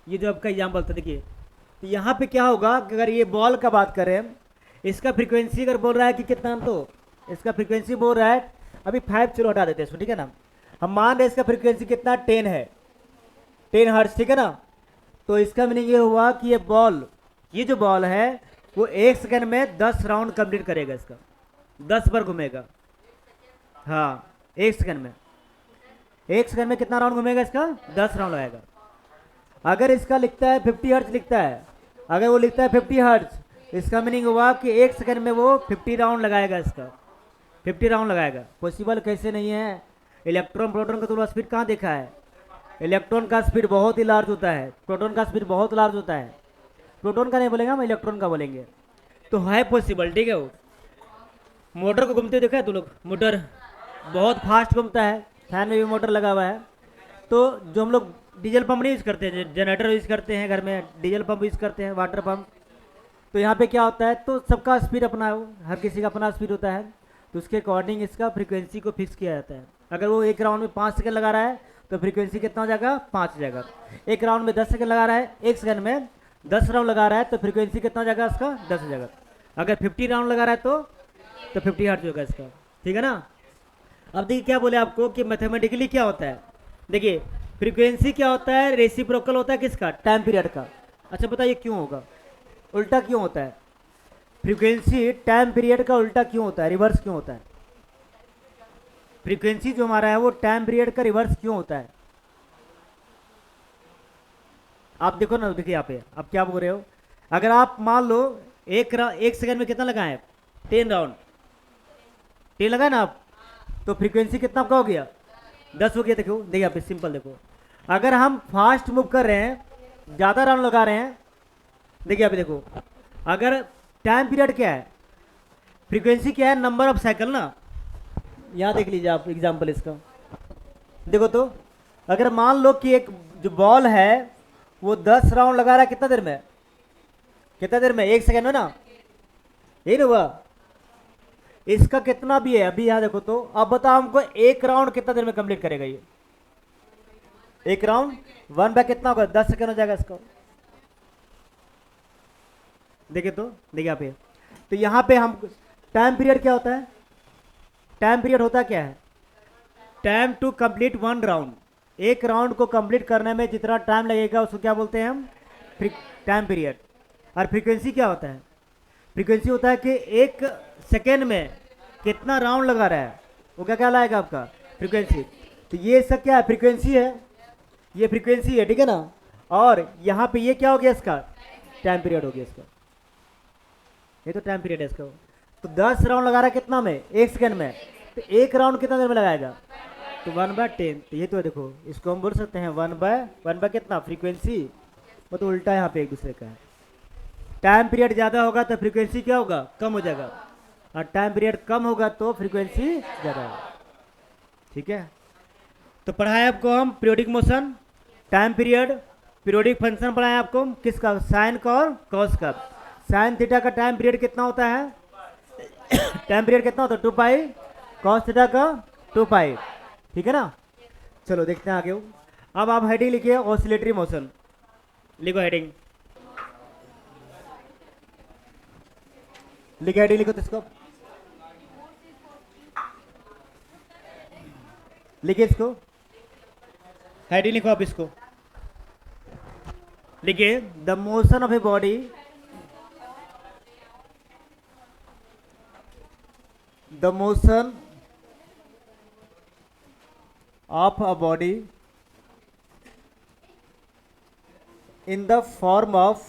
ये जो आपका एग्जाम्पल था, देखिए तो यहाँ पे क्या होगा कि अगर ये बॉल का बात करें, इसका फ्रीक्वेंसी अगर बोल रहा है कि कितना, तो इसका फ्रीक्वेंसी बोल रहा है अभी 5, चलो हटा देते हैं इसको, ठीक है ना। हम मान रहे इसका फ्रीक्वेंसी कितना 10 है, 10 हर्ट्ज, ठीक है ना। तो इसका मीनिंग ये हुआ कि ये जो बॉल है वो 1 सेकंड में 10 राउंड कंप्लीट करेगा, इसका 10 बार घूमेगा। हाँ 1 सेकंड में, 1 सेकंड में कितना राउंड घूमेगा इसका, 10 राउंड आएगा। अगर इसका लिखता है 50 हर्ट्ज लिखता है, अगर वो लिखता है 50 हर्ट्ज, इसका मीनिंग हुआ कि 1 सेकंड में वो 50 राउंड लगाएगा, इसका 50 राउंड लगाएगा। पॉसिबल कैसे नहीं है, इलेक्ट्रॉन प्रोटॉन का तुमने स्पीड कहाँ देखा है, इलेक्ट्रॉन का स्पीड बहुत ही लार्ज होता है, प्रोटॉन का स्पीड बहुत लार्ज होता है। प्रोटॉन का नहीं बोलेंगे हम, इलेक्ट्रॉन का बोलेंगे। तो है पॉसिबल, ठीक है। वो मोटर को घूमते देखा है तुम लोग, मोटर बहुत फास्ट घूमता है, फैन में भी मोटर लगा हुआ है। तो जो हम लोग डीजल पंप नहीं यूज़ करते हैं, जनरेटर यूज़ करते हैं घर में, डीजल पंप यूज़ करते हैं, वाटर पंप, तो यहाँ पे क्या होता है, तो सबका स्पीड अपना हो, हर किसी का अपना स्पीड होता है, तो उसके अकॉर्डिंग इसका फ्रीक्वेंसी को फिक्स किया जाता है। अगर वो 1 राउंड में 5 सेकंड लगा रहा है तो फ्रीक्वेंसी कितना हो जाएगा, 5 हो जाएगा। 1 राउंड में 10 सेकंड लगा रहा है, 1 सेकंड में 10 राउंड लगा रहा है, तो फ्रीक्वेंसी कितना हो जाएगा इसका, 10 हो जाएगा। अगर 50 राउंड लगा रहा है तो 50 हर्ट्ज होगा इसका, ठीक है ना। अब देखिए क्या बोले आपको कि मैथमेटिकली क्या होता है, देखिए फ्रीक्वेंसी क्या होता है, रेसिप्रोकल होता है किसका, टाइम पीरियड का। अच्छा बताइए क्यों होगा, उल्टा क्यों होता है, फ्रीक्वेंसी टाइम पीरियड का उल्टा क्यों होता है, रिवर्स क्यों होता है। फ्रीक्वेंसी जो हमारा है वो टाइम पीरियड का रिवर्स क्यों होता है। आप देखो ना, देखिए यहाँ पे आप क्या बोल रहे हो, अगर आप मान लो एक सेकंड में कितना लगाए, 10 राउंड, 10 लगाए ना आप, तो फ्रीक्वेंसी कितना आपका हो गया, 10 हो गया। देखो देखिए यहाँ पे सिंपल देखो, अगर हम फास्ट मूव कर रहे हैं, ज़्यादा राउंड लगा रहे हैं, देखिए यहाँ पे देखो, अगर टाइम पीरियड क्या है, फ्रीक्वेंसी क्या है, नंबर ऑफ साइकिल ना। यहाँ देख लीजिए आप एग्जांपल इसका, देखो तो अगर मान लो कि एक जो बॉल है वो 10 राउंड लगा रहा है, कितना देर में, कितना देर में, 1 सेकंड में ना, यही ना हुआ। इसका कितना भी है, अभी यहाँ देखो तो, अब बताओ हमको 1 राउंड कितना देर में कंप्लीट करेगा ये, 1 राउंड 1 बाय कितना होगा, 10 सेकंड हो जाएगा इसका। देखिए तो देखिए यहाँ पे, तो यहाँ पे हम टाइम पीरियड क्या होता है, टाइम पीरियड होता क्या है, time to complete 1 round, 1 round को कंप्लीट करने में जितना टाइम लगेगा उसको क्या बोलते हैं हम, टाइम पीरियड। और फ्रीक्वेंसी क्या होता है, फ्रीक्वेंसी होता है कि 1 सेकेंड में कितना राउंड लगा रहा है, वो क्या क्या लाएगा आपका, फ्रीक्वेंसी। तो ये सब क्या है, फ्रीक्वेंसी है, ये फ्रीक्वेंसी है, ठीक है ना। और यहाँ पे ये क्या हो गया इसका, टाइम पीरियड हो गया इसका, ये तो टाइम पीरियड है इसका। तो 10 राउंड लगा रहा है कितना में, 1 सेकंड में, तो 1 राउंड कितना देर में लगाएगा, तो 1/10। तो ये तो देखो इसको हम बोल सकते हैं 1/1 कितना, फ्रीक्वेंसी, वो तो उल्टा यहाँ पे एक दूसरे का है। टाइम पीरियड ज़्यादा होगा तो फ्रीक्वेंसी क्या होगा, कम हो जाएगा, और टाइम पीरियड कम होगा तो फ्रीक्वेंसी ज़्यादा होगा, ठीक है। तो पढ़ाए आपको हम periodic motion, time period, periodic function पढ़ाए आपको किसका, साइन का और कॉस का। साइन थीटा का टाइम पीरियड कितना होता है, टाइम पीरियड कितना होता है, 2 पाई, कॉस थीटा का 2 पाई, ठीक है ना। चलो देखते हैं आगे। अब आप हेडिंग लिखिए, ऑसिलेटरी मोशन, लिखो हेडिंग, लिखो हेडिंग, लिखो तो इसको लिखिए, इसको हेडिंग लिखो आप, इसको लिखिए, the motion of a body, the motion of a body in the form of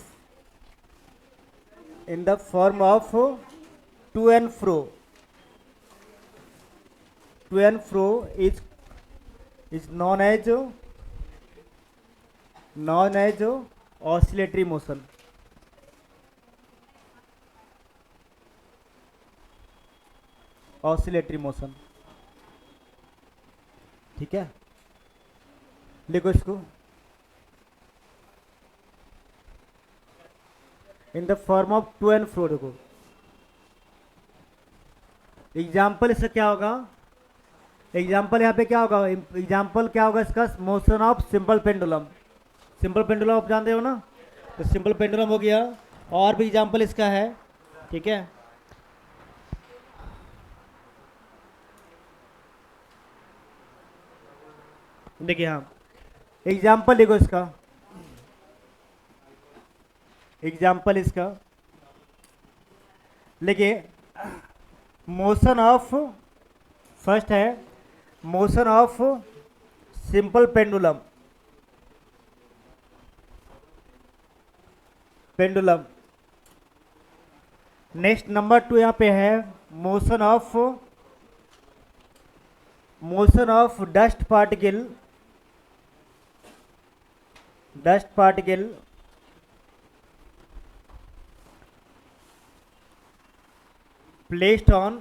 in the form of to and fro. To and fro is known as oscillatory motion. Oscillatory motion, ठीक है, लिखो इसको। In the form of to and fro, देखो example इसका क्या होगा, example यहाँ पे क्या होगा, एग्जाम्पल क्या होगा इसका, motion of simple pendulum. Simple pendulum आप जानते हो ना, तो सिंपल पेंडुलम हो गया। और भी एग्जाम्पल इसका है, ठीक है। देखिए हाँ, एग्जाम्पल देखो इसका, एग्जाम्पल इसका देखिए, मोशन ऑफ, फर्स्ट है motion of simple pendulum, pendulum. Next number 2 यहाँ पे है motion of dust particle, dust particle placed on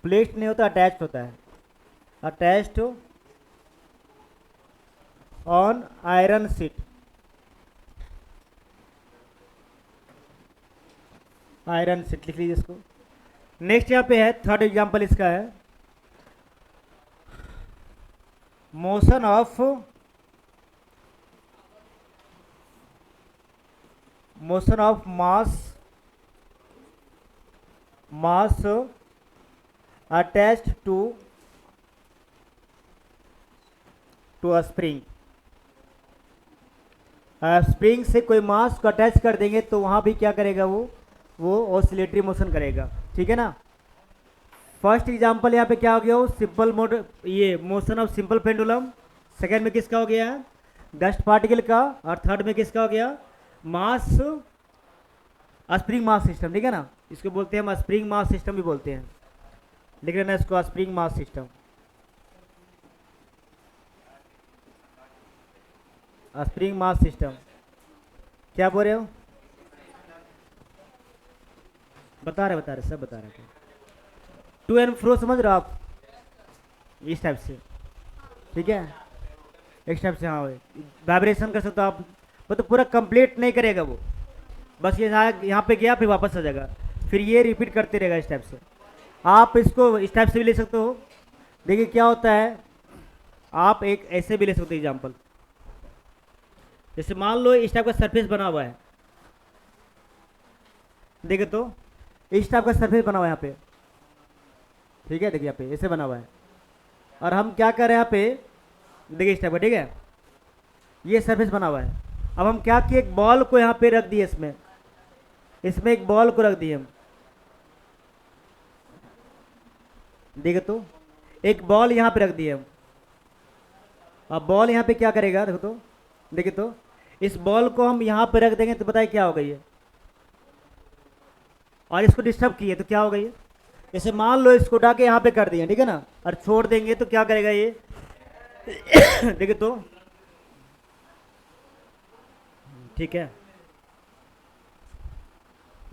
placed नहीं होता, अटैच्ड होता है, attached on iron sheet, iron sheet लिख लीजिए इसको। नेक्स्ट यहाँ पे है थर्ड एग्जांपल इसका है motion of mass attached to a spring. Spring से कोई मास को अटैच कर देंगे तो वहां भी क्या करेगा, वो ऑसिलेटरी मोशन करेगा, ठीक है ना। फर्स्ट एग्जांपल यहाँ पे क्या हो गया, वो सिंपल ये motion of simple pendulum. Second में किसका हो गया, डस्ट पार्टिकल का। और थर्ड में किसका हो गया, मास स्प्रिंग मास सिस्टम, ठीक है ना। इसको बोलते हैं हम स्प्रिंग मास सिस्टम भी बोलते हैं, लिख लेना इसको, spring mass system, spring mass system. क्या बोल रहे हो, बता रहे सब बता रहे। टू एंड फ्रो समझ रहे हो आप, इस टाइप से, ठीक है, इस टाइप से। हाँ, वाइब्रेशन कर सकते हो आप, तो पूरा कंप्लीट नहीं करेगा वो, बस ये यहाँ पे गया फिर वापस आ जाएगा, फिर ये रिपीट करते रहेगा इस टाइप से। आप इसको इस टाइप से भी ले सकते हो। देखिए क्या होता है, आप एक ऐसे भी ले सकते हो एग्जाम्पल, जैसे मान लो इस टाइप का सरफेस बना हुआ है, देखिए तो इस टाइप का सरफेस बना हुआ है यहाँ पे, ठीक है, देखिए यहाँ पे ऐसे बना हुआ है। और हम क्या कर रहे हैं यहाँ पे, देखिए इस टाइप का, ठीक है, ये सरफेस बना हुआ है। अब हम क्या किए, एक बॉल को यहाँ पे रख दिए, इसमें एक बॉल को रख दिए हम, देखिए तो एक बॉल यहाँ पे रख दिए हम। अब बॉल यहाँ पे क्या करेगा, देखो तो, देखिए तो इस बॉल को हम यहाँ पे रख देंगे तो बताइए क्या होगा ये, और इसको डिस्टर्ब किए तो क्या होगा ये। जैसे मान लो इसको उठा के यहाँ पे कर दिए, ठीक है ना, और छोड़ देंगे तो क्या करेगा ये देखिए तो, ठीक है,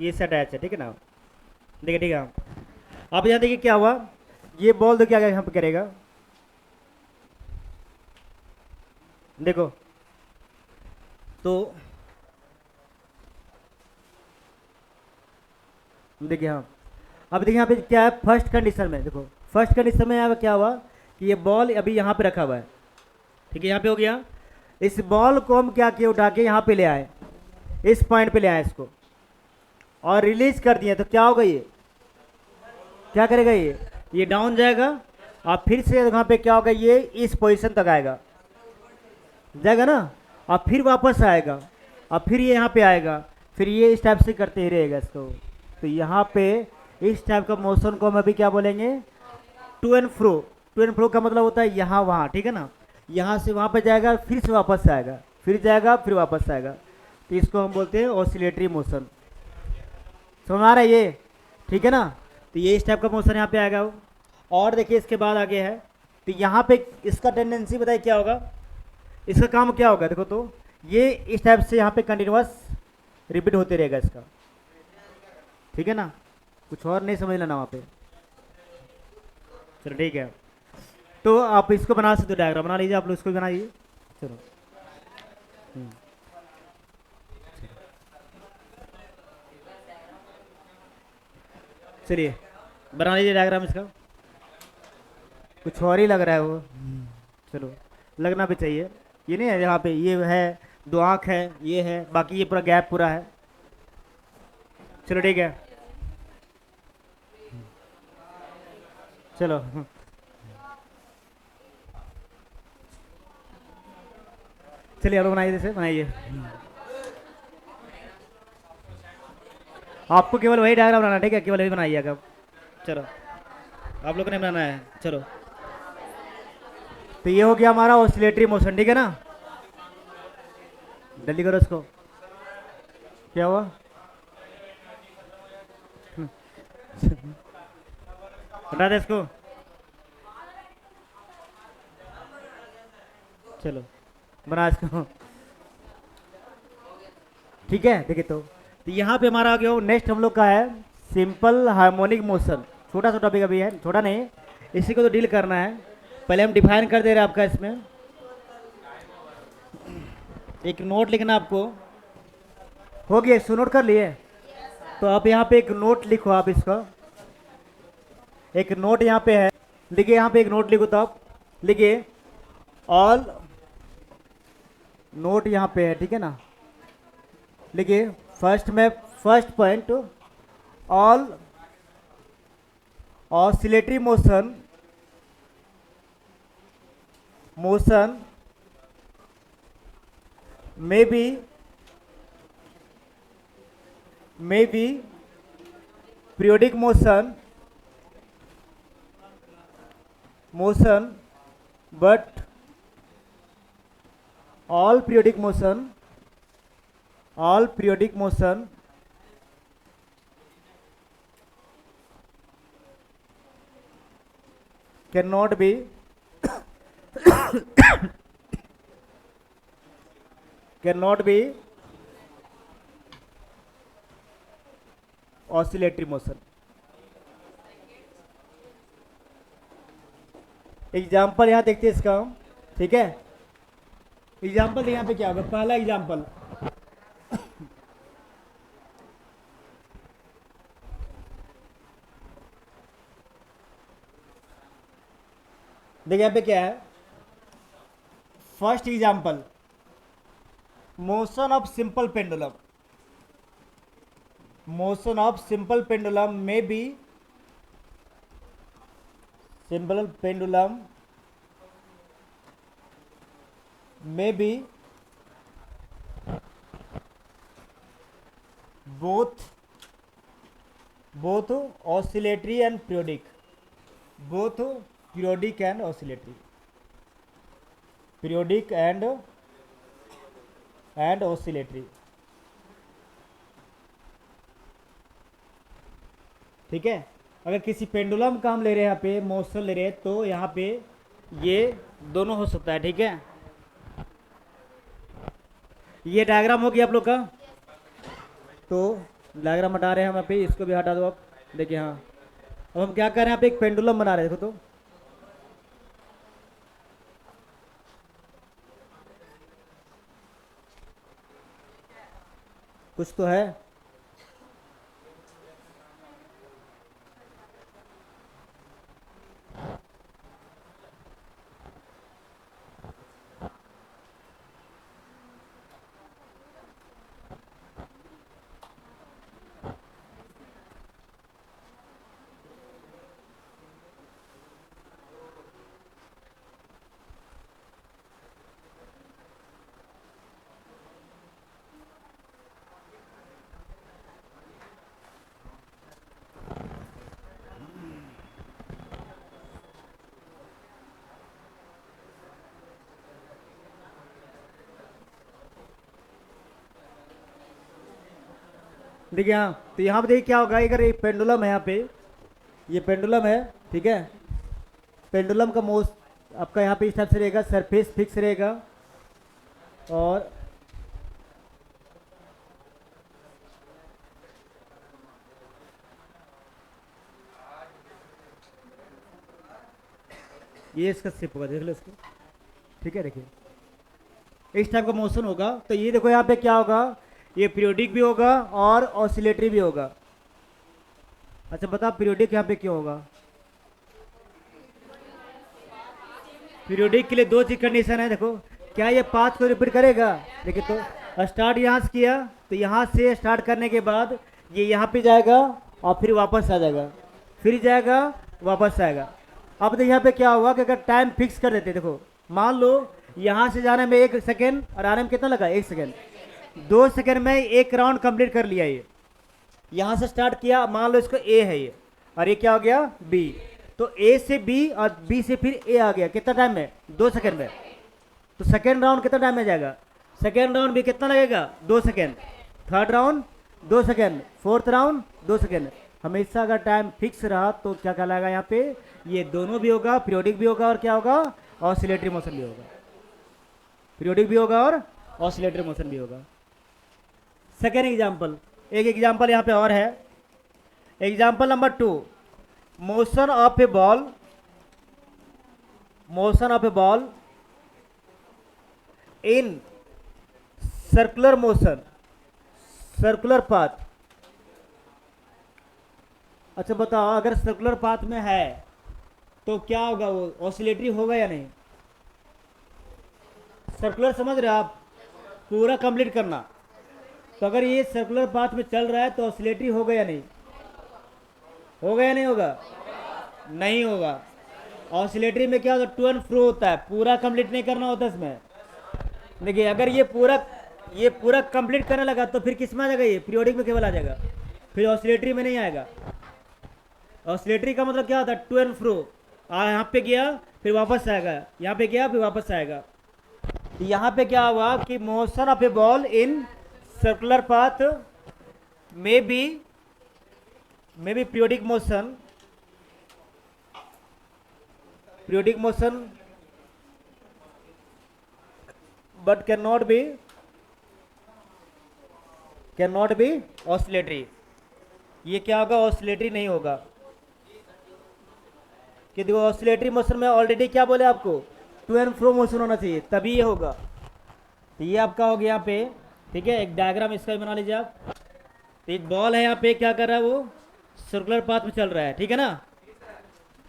ये से अटैच है, ठीक है ना, देखिए, ठीक है। अब यहाँ देखिए क्या हुआ, ये बॉल तो क्या यहाँ पे करेगा, देखो तो देखिए, हाँ अब देखिए यहाँ पे क्या है, फर्स्ट कंडीशन में, देखो फर्स्ट कंडीशन में यहाँ पे क्या हुआ कि ये बॉल अभी यहाँ पे रखा हुआ है, ठीक है, यहाँ पे हो गया। इस बॉल को हम क्या किए, उठा के यहाँ पे ले आए, इस पॉइंट पे ले आए इसको, और रिलीज कर दिए तो क्या होगा, ये क्या करेगा, ये डाउन जाएगा, और फिर से यहाँ पे क्या होगा, ये इस पोजीशन तक आएगा, जाएगा ना, और फिर वापस आएगा, और फिर ये यहाँ पे आएगा, फिर ये इस टाइप से करते ही रहेगा इसको। तो यहाँ पे इस टाइप का मोशन को हम अभी क्या बोलेंगे, to and fro. To and fro का मतलब होता है यहाँ वहाँ, ठीक है ना, यहाँ से वहाँ पे जाएगा, फिर से वापस आएगा, फिर जाएगा फिर वापस आएगा, तो इसको हम बोलते हैं ऑसिलेटरी मोशन। समझ आ रहा है ये? ठीक है ना, तो ये इस टाइप का मोशन यहाँ पे आएगा वो। और देखिए इसके बाद आगे है, तो यहाँ पे इसका टेंडेंसी बताइए क्या होगा, इसका काम क्या होगा, देखो तो ये इस टाइप से यहाँ पे कंटिन्यूअस रिपीट होते रहेगा इसका, ठीक है ना, कुछ और नहीं समझ लेना वहाँ पे। चलो ठीक है, तो आप इसको बना सकते हो, डायग्राम बना लीजिए, आप लोग इसको बनाइए। चलो चलिए बना लीजिए डायग्राम इसका, कुछ और ही लग रहा है वो। चलो लगना भी चाहिए, ये नहीं है यहाँ पे ये है, दो आँख है, ये है, बाकी ये पूरा गैप पूरा है। चलो ठीक है, चलो चलिए आप लोग बनाइए, जैसे बनाइए, आपको केवल वही डायग्राम बनाना, ठीक है, केवल वही बनाइएगा। चलो आप लोग ने बनाना है, चलो। तो ये हो गया हमारा ऑसिलेटरी मोशन, ठीक है ना, जल्दी करो इसको, क्या हुआ हटा दे इसको, चलो बना इसको, ठीक है। देखिए तो यहाँ पे हमारा आ गया, नेक्स्ट हम लोग का है सिंपल हार्मोनिक मोशन। छोटा सा टॉपिक अभी है, छोटा नहीं, इसी को तो डील करना है। पहले हम डिफाइन कर दे रहे हैं आपका, इसमें एक नोट लिखना आपको, हो गया, इसको नोट कर लिए, तो आप यहाँ पे एक नोट लिखो, आप इसका एक नोट यहाँ पे है, लिखिए यहाँ पे एक नोट लिखो, तो आप लिखिए ऑल, नोट यहाँ पे है, ठीक है ना, लिखिए फर्स्ट में, first point, all oscillatory motion, motion may be periodic motion, but all periodic motion cannot be oscillatory motion। Example यहाँ देखते हैं इसका हम, ठीक है, एग्जाम्पल यहाँ पे क्या होगा, पहला एग्जाम्पल देखिए यहाँ पे क्या है, first example, motion of simple pendulum, motion of simple pendulum में बी, सिंपल पेंडुलम में B both oscillatory and periodic, both periodic and oscillatory, periodic and oscillatory, ठीक है। अगर किसी पेंडुलम का हम ले रहे हैं यहाँ पे मोशन ले रहे हैं, तो यहाँ पे ये दोनों हो सकता है, ठीक है। ये डायग्राम हो गया आप लोग का, तो डायग्राम हटा रहे हैं हम यहाँ पे, इसको भी हटा दो आप, देखिए हाँ, अब हम क्या कर रहे हैं, यहाँ पे एक पेंडुलम बना रहे हैं, देखो तो कुछ तो है, देखिए हाँ, तो यहाँ पे देखिए क्या होगा, अगर ये पेंडुलम है, यहाँ पे ये पेंडुलम है, ठीक है। पेंडुलम का मोस्ट आपका यहाँ पे इस टाइप से रहेगा, सरफेस फिक्स रहेगा और ये इसका स्लिप होगा, देख लो इसको, ठीक है। देखिए इस टाइप का मोशन होगा। तो ये देखो यहाँ पे क्या होगा, ये पीरियोडिक भी होगा और ऑसिलेटरी भी होगा। अच्छा बताओ पीरियोडिक यहाँ पे क्यों होगा? पीरियोडिक के लिए दो चीज कंडीशन है। देखो क्या ये पाथ को रिपीट करेगा? देखिए तो स्टार्ट यहाँ से किया, तो यहाँ से स्टार्ट करने के बाद ये यहाँ पे जाएगा और फिर वापस आ जाएगा, फिर जाएगा वापस आएगा। अब देखिए यहाँ पे क्या होगा कि अगर टाइम फिक्स कर देते, देखो मान लो यहाँ से जाने में 1 सेकेंड और आने में कितना लगा, 1 सेकेंड। 2 सेकेंड में एक राउंड कंप्लीट कर लिया। ये यहाँ से स्टार्ट किया, मान लो इसको ए है ये, और ये क्या हो गया बी, तो ए से बी और बी से फिर ए आ गया, कितना टाइम में, 2 सेकेंड में। तो सेकेंड राउंड कितना टाइम में जाएगा? सेकेंड राउंड भी कितना लगेगा, 2 second. Third round 2 second, fourth round 2 second. हमेशा अगर टाइम फिक्स रहा तो क्या कहलाएगा, यहाँ पे ये दोनों भी होगा, पीरियोडिक भी होगा और क्या होगा, ऑसिलेटरी मोशन भी होगा। पीरियोडिक भी होगा और ऑसिलेटरी मोशन भी होगा। सेकेंड एग्जाम्पल, एक एग्जाम्पल यहाँ पे और है, example number 2, motion of a ball, motion of a ball in circular motion, circular path. अच्छा बताओ अगर सर्कुलर पाथ में है तो क्या होगा, वो ऑसिलेटरी होगा या नहीं? सर्कुलर समझ रहे हो आप, पूरा कंप्लीट करना। तो अगर ये सर्कुलर पाथ में चल रहा है तो ऑसिलेटरी होगा या नहीं? होगा या नहीं होगा? नहीं होगा। ऑसिलेटरी में क्या होता है, टू एंड फ्रो होता है, पूरा कंप्लीट नहीं करना होता इसमें। देखिए अगर ये पूरा कंप्लीट करने लगा तो फिर किस में आ जाएगा, ये पीरियोडिक में केवल आ जाएगा, फिर ऑसिलेटरी में नहीं आएगा। ऑसिलेटरी का मतलब क्या होता है, टू एंड फ्रो, यहाँ पे गया फिर वापस आएगा, यहाँ पे गया फिर वापस आएगा। यहाँ पे क्या हुआ कि motion of a ball in circular path में बी periodic motion, but cannot be oscillatory। ये क्या होगा, ऑसिलेटरी नहीं होगा। कि देखो ऑसिलेटरी मोशन में ऑलरेडी क्या बोले आपको, टू एंड फ्रो मोशन होना चाहिए तभी ये होगा। तो ये आपका हो गया यहाँ पे, ठीक है। एक डायग्राम इसका भी बना लीजिए आप। तो एक बॉल है यहाँ पे, क्या कर रहा है, वो सर्कुलर पाथ में चल रहा है, ठीक है ना।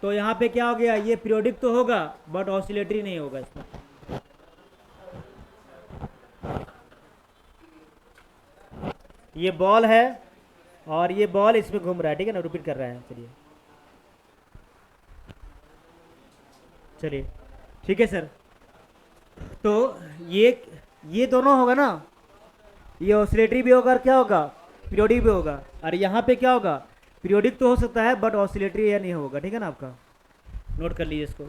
तो यहाँ पे क्या हो गया, ये पीरियोडिक तो होगा बट ऑसिलेटरी नहीं होगा इसमें। ये बॉल है और ये बॉल इसमें घूम रहा है, ठीक है ना, रिपीट कर रहा है। चलिए ठीक है सर। तो ये दोनों होगा ना, ये ऑसिलेटरी भी होगा और क्या होगा, पीरियोडिक भी होगा। और यहाँ पे क्या होगा, पीरियोडिक तो हो सकता है बट ऑसिलेटरी या नहीं होगा, ठीक है ना। आपका नोट कर लीजिए इसको।